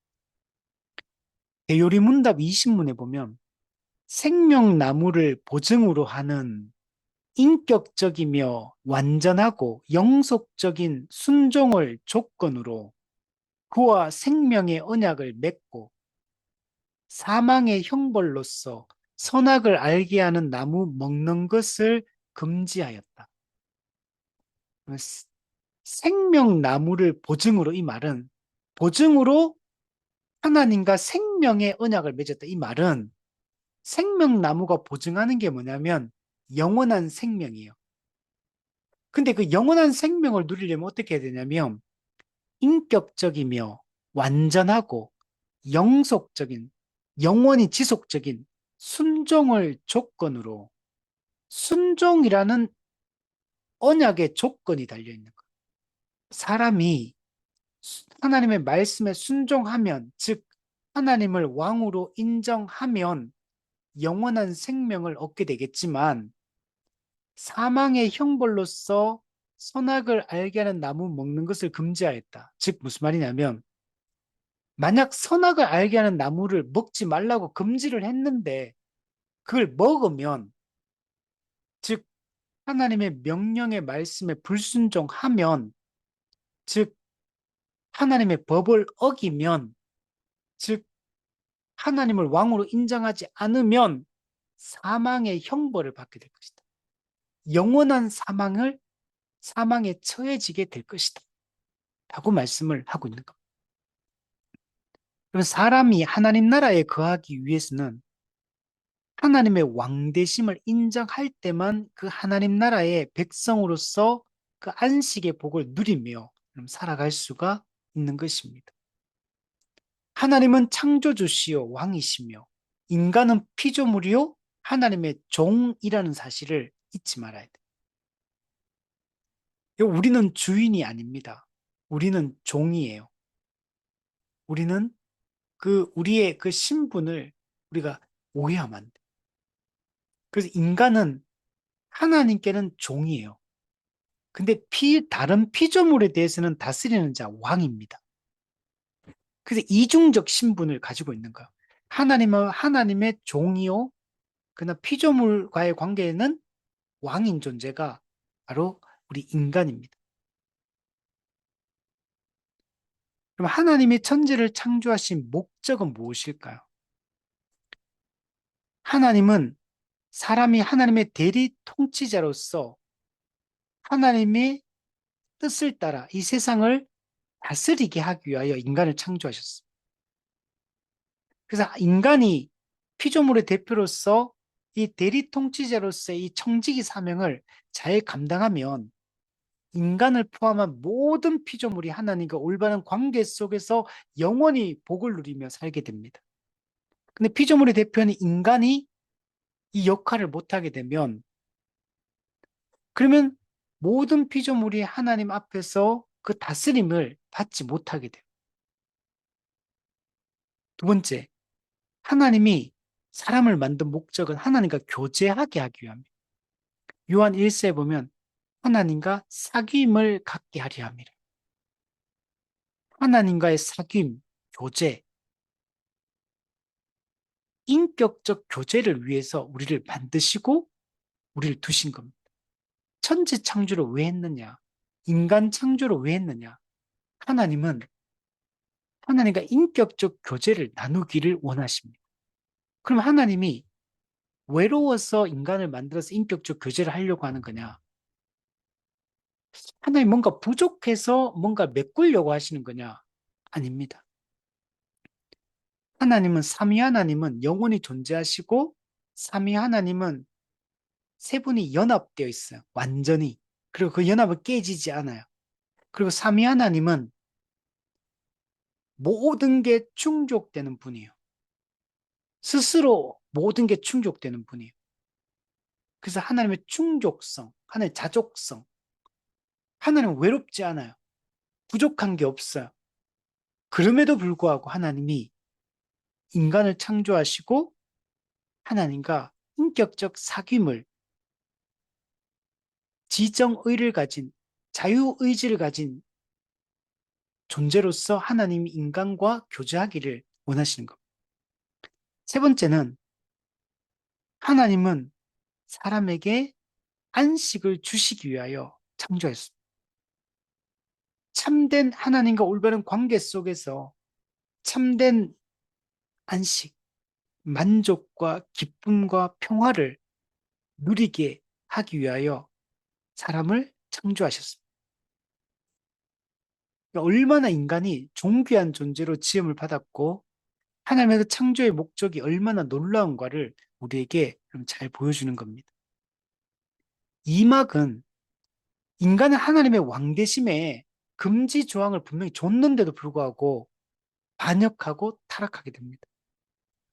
대요리문답 20문에 보면 생명나무를 보증으로 하는 인격적이며 완전하고 영속적인 순종을 조건으로 그와 생명의 언약을 맺고 사망의 형벌로서 선악을 알게 하는 나무 먹는 것을 금지하였다. 생명나무를 보증으로, 이 말은 보증으로 하나님과 생명의 언약을 맺었다. 이 말은 생명나무가 보증하는 게 뭐냐면 영원한 생명이에요. 근데 그 영원한 생명을 누리려면 어떻게 해야 되냐면 인격적이며 완전하고 영속적인, 영원히 지속적인 순종을 조건으로, 순종이라는 언약의 조건이 달려 있는 거예요. 사람이 하나님의 말씀에 순종하면, 즉 하나님을 왕으로 인정하면 영원한 생명을 얻게 되겠지만, 사망의 형벌로서 선악을 알게 하는 나무 먹는 것을 금지하였다. 즉 무슨 말이냐면, 만약 선악을 알게 하는 나무를 먹지 말라고 금지를 했는데 그걸 먹으면, 즉 하나님의 명령의 말씀에 불순종하면, 즉 하나님의 법을 어기면, 즉 하나님을 왕으로 인정하지 않으면 사망의 형벌을 받게 될 것이다. 영원한 사망에 처해지게 될 것이다. 라고 말씀을 하고 있는 겁니다. 그럼 사람이 하나님 나라에 거하기 위해서는 하나님의 왕되심을 인정할 때만 그 하나님 나라의 백성으로서 그 안식의 복을 누리며 살아갈 수가 있는 것입니다. 하나님은 창조주시요 왕이시며 인간은 피조물이요 하나님의 종이라는 사실을 잊지 말아야 돼요. 우리는 주인이 아닙니다. 우리는 종이에요. 우리는 우리의 그 신분을 우리가 오해하면 안 돼요. 그래서 인간은 하나님께는 종이에요. 근데 다른 피조물에 대해서는 다스리는 자, 왕입니다. 그래서 이중적 신분을 가지고 있는 거예요. 하나님은 하나님의 종이요. 그러나 피조물과의 관계에는 왕인 존재가 바로 우리 인간입니다. 그럼 하나님이 천지를 창조하신 목적은 무엇일까요? 하나님은 사람이 하나님의 대리 통치자로서 하나님의 뜻을 따라 이 세상을 다스리게 하기 위하여 인간을 창조하셨습니다. 그래서 인간이 피조물의 대표로서 이 대리 통치자로서의 이 청지기 사명을 잘 감당하면 인간을 포함한 모든 피조물이 하나님과 올바른 관계 속에서 영원히 복을 누리며 살게 됩니다. 근데 피조물의 대표인 인간이 이 역할을 못하게 되면, 그러면 모든 피조물이 하나님 앞에서 그 다스림을 받지 못하게 돼요. 두 번째, 하나님이 사람을 만든 목적은 하나님과 교제하게 하기 위함이에요. 요한 1세에 보면 하나님과 사귐을 갖게 하려 함이라. 하나님과의 사귐, 교제, 인격적 교제를 위해서 우리를 만드시고 우리를 두신 겁니다. 천지 창조를 왜 했느냐? 인간 창조를 왜 했느냐? 하나님은 하나님과 인격적 교제를 나누기를 원하십니다. 그럼 하나님이 외로워서 인간을 만들어서 인격적 교제를 하려고 하는 거냐? 하나님 뭔가 부족해서 뭔가 메꾸려고 하시는 거냐? 아닙니다. 삼위 하나님은 영원히 존재하시고 삼위 하나님은 세 분이 연합되어 있어요. 완전히. 그리고 그 연합은 깨지지 않아요. 그리고 삼위 하나님은 모든 게 충족되는 분이에요. 스스로 모든 게 충족되는 분이에요. 그래서 하나님의 충족성, 하나님의 자족성, 하나님은 외롭지 않아요. 부족한 게 없어요. 그럼에도 불구하고 하나님이 인간을 창조하시고 하나님과 인격적 사귐을, 지정의를 가진, 자유의지를 가진 존재로서 하나님이 인간과 교제하기를 원하시는 겁니다. 세 번째는 하나님은 사람에게 안식을 주시기 위하여 창조했습니다. 참된 하나님과 올바른 관계 속에서 참된 안식, 만족과 기쁨과 평화를 누리게 하기 위하여 사람을 창조하셨습니다. 그러니까 얼마나 인간이 존귀한 존재로 지음을 받았고 하나님의 그 창조의 목적이 얼마나 놀라운가를 우리에게 잘 보여주는 겁니다. 이 막은 인간은 하나님의 왕대심에 금지 조항을 분명히 줬는데도 불구하고 반역하고 타락하게 됩니다.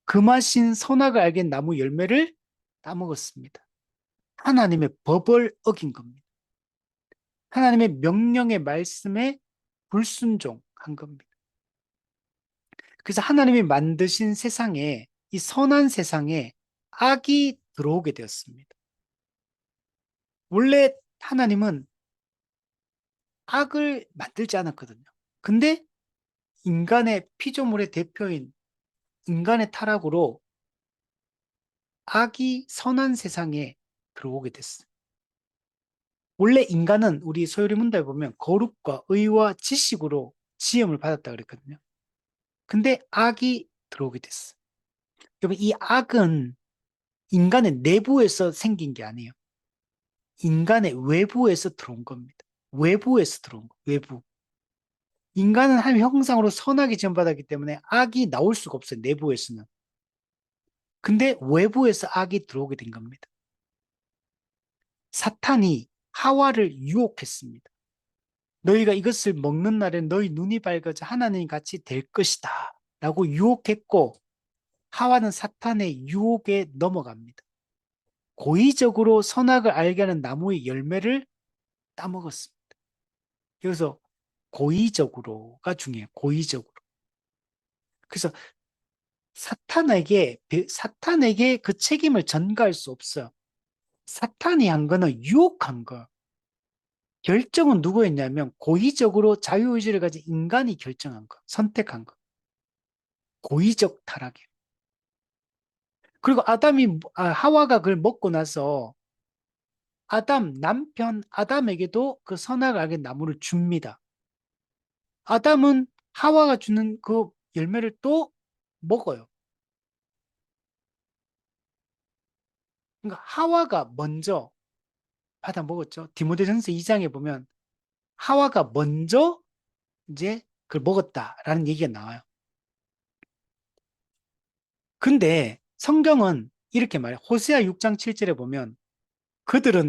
금하신 선악을 알게 나무 열매를 따먹었습니다. 하나님의 법을 어긴 겁니다. 하나님의 명령의 말씀에 불순종한 겁니다. 그래서 하나님이 만드신 세상에, 이 선한 세상에 악이 들어오게 되었습니다. 원래 하나님은 악을 만들지 않았거든요. 근데 인간의 피조물의 대표인 인간의 타락으로 악이 선한 세상에 들어오게 됐어요. 원래 인간은 우리 소요리 문답에 보면 거룩과 의와 지식으로 지음을 받았다 그랬거든요. 근데 악이 들어오게 됐어요. 여러분, 이 악은 인간의 내부에서 생긴 게 아니에요. 인간의 외부에서 들어온 겁니다. 외부에서 들어온 거, 외부. 인간은 하나님 형상으로 선하게 지음받았기 때문에 악이 나올 수가 없어요, 내부에서는. 근데 외부에서 악이 들어오게 된 겁니다. 사탄이 하와를 유혹했습니다. 너희가 이것을 먹는 날에 너희 눈이 밝아져 하나님 같이 될 것이다 라고 유혹했고 하와는 사탄의 유혹에 넘어갑니다. 고의적으로 선악을 알게 하는 나무의 열매를 따먹었습니다. 여기서 고의적으로가 중요해요. 고의적으로. 그래서 사탄에게 그 책임을 전가할 수 없어요. 사탄이 한 거는 유혹한 거. 결정은 누구였냐면 고의적으로 자유의지를 가진 인간이 결정한 거, 선택한 거. 고의적 타락이에요. 그리고 하와가 그걸 먹고 나서 남편 아담에게도 그 선악을 알게 나무를 줍니다. 아담은 하와가 주는 그 열매를 또 먹어요. 그러니까 하와가 먼저 받아 먹었죠. 디모데전서 2장에 보면 하와가 먼저 이제 그걸 먹었다라는 얘기가 나와요. 근데 성경은 이렇게 말해요. 호세아 6장 7절에 보면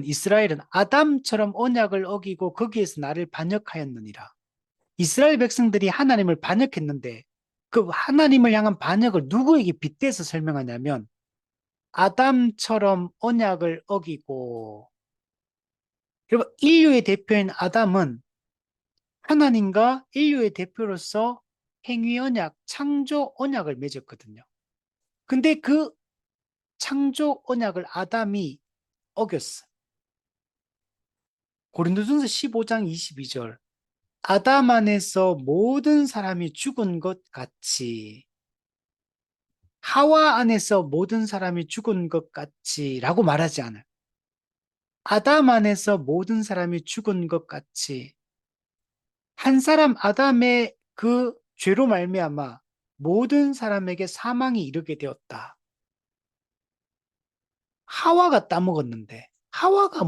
이스라엘은 아담처럼 언약을 어기고 거기에서 나를 반역하였느니라. 이스라엘 백성들이 하나님을 반역했는데 그 하나님을 향한 반역을 누구에게 빗대서 설명하냐면 아담처럼 언약을 어기고, 여러분, 인류의 대표인 아담은 하나님과 인류의 대표로서 행위 언약, 창조 언약을 맺었거든요. 근데 그 창조 언약을 아담이 어겼어. 고린도전서 15장 22절. 아담 안에서 모든 사람이 죽은 것 같이 하와 안에서 모든 사람이 죽은 것 같이라고 말하지 않아요. 아담 안에서 모든 사람이 죽은 것 같이 한 사람 아담의 그 죄로 말미암아 모든 사람에게 사망이 이르게 되었다. 하와가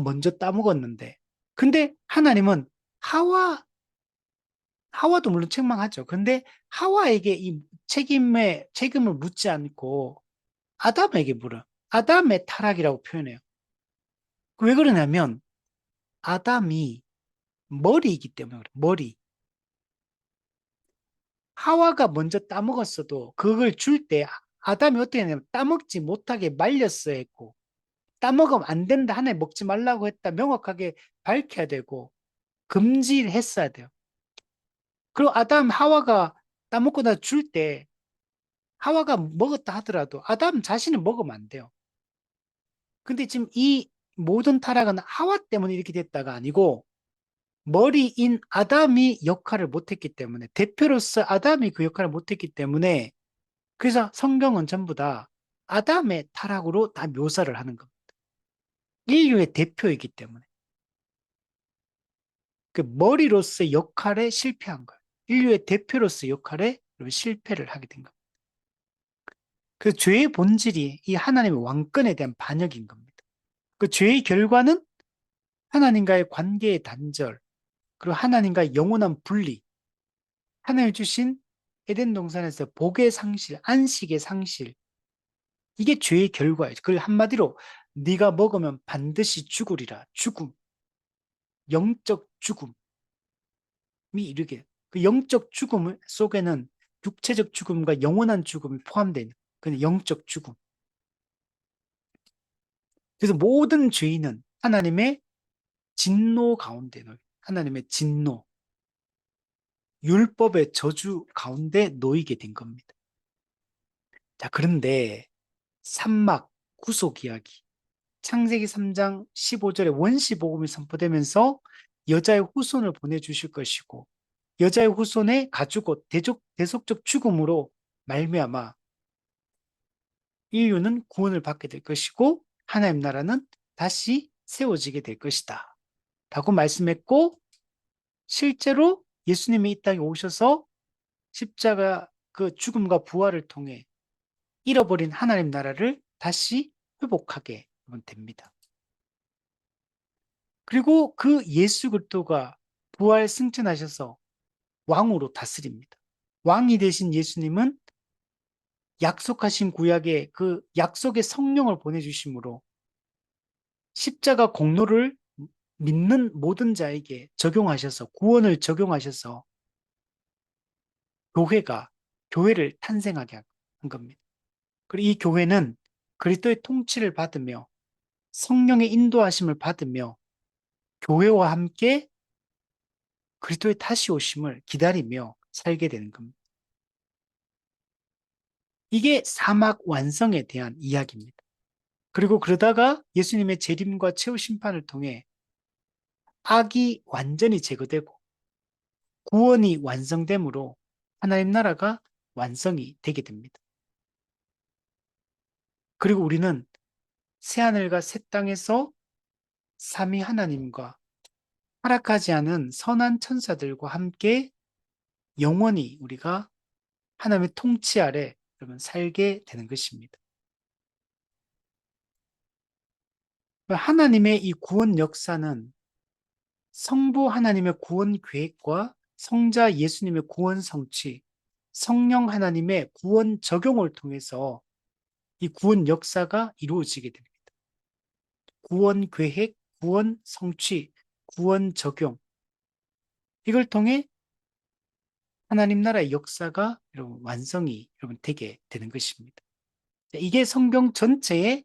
먼저 따먹었는데 근데 하나님은 하와 하와도 물론 책망하죠. 근데 하와에게 이 책임을 묻지 않고 아담에게 물어. 아담의 타락이라고 표현해요. 왜 그러냐면 아담이 머리이기 때문에 그래. 머리. 하와가 먼저 따먹었어도 그걸 줄 때 아담이 어떻게 했냐면 따먹지 못하게 말렸어야 했고 따먹으면 안 된다. 하나님 먹지 말라고 했다. 명확하게 밝혀야 되고 금지를 했어야 돼요. 그리고 하와가 따먹고 나 줄 때 하와가 먹었다 하더라도 아담 자신은 먹으면 안 돼요. 근데 지금 이 모든 타락은 하와 때문에 이렇게 됐다가 아니고 머리인 아담이 역할을 못했기 때문에 대표로서 아담이 그 역할을 못했기 때문에 그래서 성경은 전부 다 아담의 타락으로 다 묘사를 하는 겁니다. 인류의 대표이기 때문에 그 머리로서의 역할에 실패한 거예요. 인류의 대표로서의 역할에 실패를 하게 된 겁니다. 그 죄의 본질이 이 하나님의 왕권에 대한 반역인 겁니다. 그 죄의 결과는 하나님과의 관계의 단절, 그리고 하나님과의 영원한 분리, 하나님 주신 에덴 동산에서 복의 상실, 안식의 상실, 이게 죄의 결과예요. 그걸 한마디로 네가 먹으면 반드시 죽으리라. 죽음, 영적 죽음이 이르게. 그 영적 죽음 속에는 육체적 죽음과 영원한 죽음이 포함되어 있는 그 영적 죽음. 그래서 모든 죄인은 하나님의 진노 가운데 놓여, 하나님의 진노, 율법의 저주 가운데 놓이게 된 겁니다. 자, 그런데 산막 구속 이야기, 창세기 3장 15절에 원시복음이 선포되면서 여자의 후손을 보내주실 것이고 여자의 후손의 가죽옷 대속적 죽음으로 말미암아 인류는 구원을 받게 될 것이고 하나님 나라는 다시 세워지게 될 것이다 라고 말씀했고 실제로 예수님이 이 땅에 오셔서 십자가 그 죽음과 부활을 통해 잃어버린 하나님 나라를 다시 회복하게 됩니다. 그리고 그 예수 그리스도가 부활 승천하셔서 왕으로 다스립니다. 왕이 되신 예수님은 약속하신 구약에 그 약속의 성령을 보내주심으로 십자가 공로를 믿는 모든 자에게 적용하셔서 구원을 적용하셔서 교회를 탄생하게 한 겁니다. 그리고 이 교회는 그리스도의 통치를 받으며 성령의 인도하심을 받으며 교회와 함께 그리스도의 다시 오심을 기다리며 살게 되는 겁니다. 이게 사막 완성에 대한 이야기입니다. 그리고 그러다가 예수님의 재림과 최후 심판을 통해 악이 완전히 제거되고 구원이 완성되므로 하나님 나라가 완성이 되게 됩니다. 그리고 우리는 새하늘과 새 땅에서 삼위 하나님과 타락하지 않은 선한 천사들과 함께 영원히 우리가 하나님의 통치 아래 여러분 살게 되는 것입니다. 하나님의 이 구원 역사는 성부 하나님의 구원 계획과 성자 예수님의 구원 성취, 성령 하나님의 구원 적용을 통해서 이 구원 역사가 이루어지게 됩니다. 구원 계획, 구원 성취, 구원 적용. 이걸 통해 하나님 나라의 역사가 여러분 완성이 여러분 되게 되는 것입니다. 이게 성경 전체의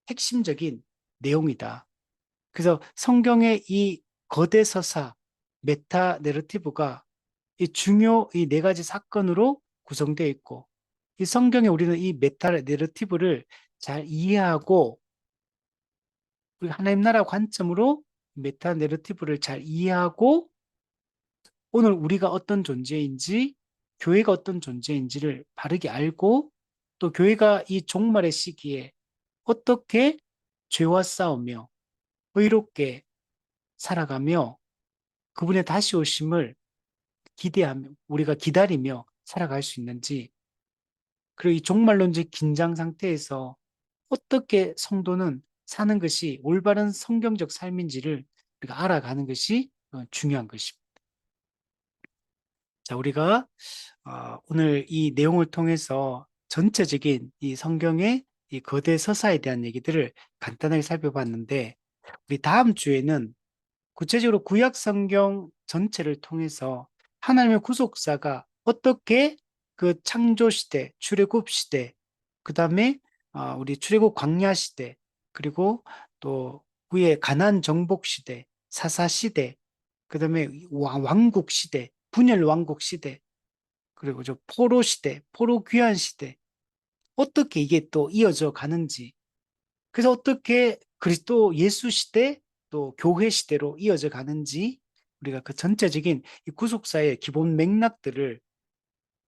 핵심적인 내용이다. 그래서 성경의 이 거대 서사, 메타 내러티브가 이 중요 이 네 가지 사건으로 구성되어 있고 이 성경에 우리는 이 메타 내러티브를 잘 이해하고 우리 하나님 나라 관점으로 메타 내러티브를 잘 이해하고 오늘 우리가 어떤 존재인지 교회가 어떤 존재인지를 바르게 알고 또 교회가 이 종말의 시기에 어떻게 죄와 싸우며 의롭게 살아가며 그분의 다시 오심을 기대하며 우리가 기다리며 살아갈 수 있는지 그리고 이 종말론적 긴장 상태에서 어떻게 성도는 사는 것이 올바른 성경적 삶인지를 우리가 알아가는 것이 중요한 것입니다. 자, 우리가 오늘 이 내용을 통해서 전체적인 이 성경의 이 거대 서사에 대한 얘기들을 간단하게 살펴봤는데 우리 다음 주에는 구체적으로 구약 성경 전체를 통해서 하나님의 구속사가 어떻게 그 창조 시대, 출애굽 시대, 그 다음에 우리 출애굽 광야 시대, 그리고 또 후에 가나안 정복 시대, 사사 시대, 그 다음에 왕국 시대, 분열 왕국 시대, 그리고 저 포로 시대, 포로 귀환 시대, 어떻게 이게 또 이어져 가는지, 그래서 어떻게 그리스도 예수 시대 또 교회 시대로 이어져 가는지 우리가 그 전체적인 이 구속사의 기본 맥락들을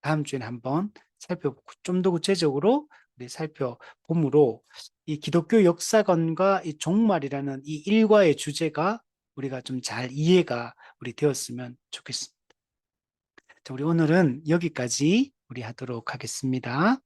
다음 주에 한번 살펴보고 좀 더 구체적으로 우리 살펴봄으로 이 기독교 역사관과 이 종말이라는 이 일과의 주제가 우리가 좀 잘 이해가 우리 되었으면 좋겠습니다. 자, 우리 오늘은 여기까지 우리 하도록 하겠습니다.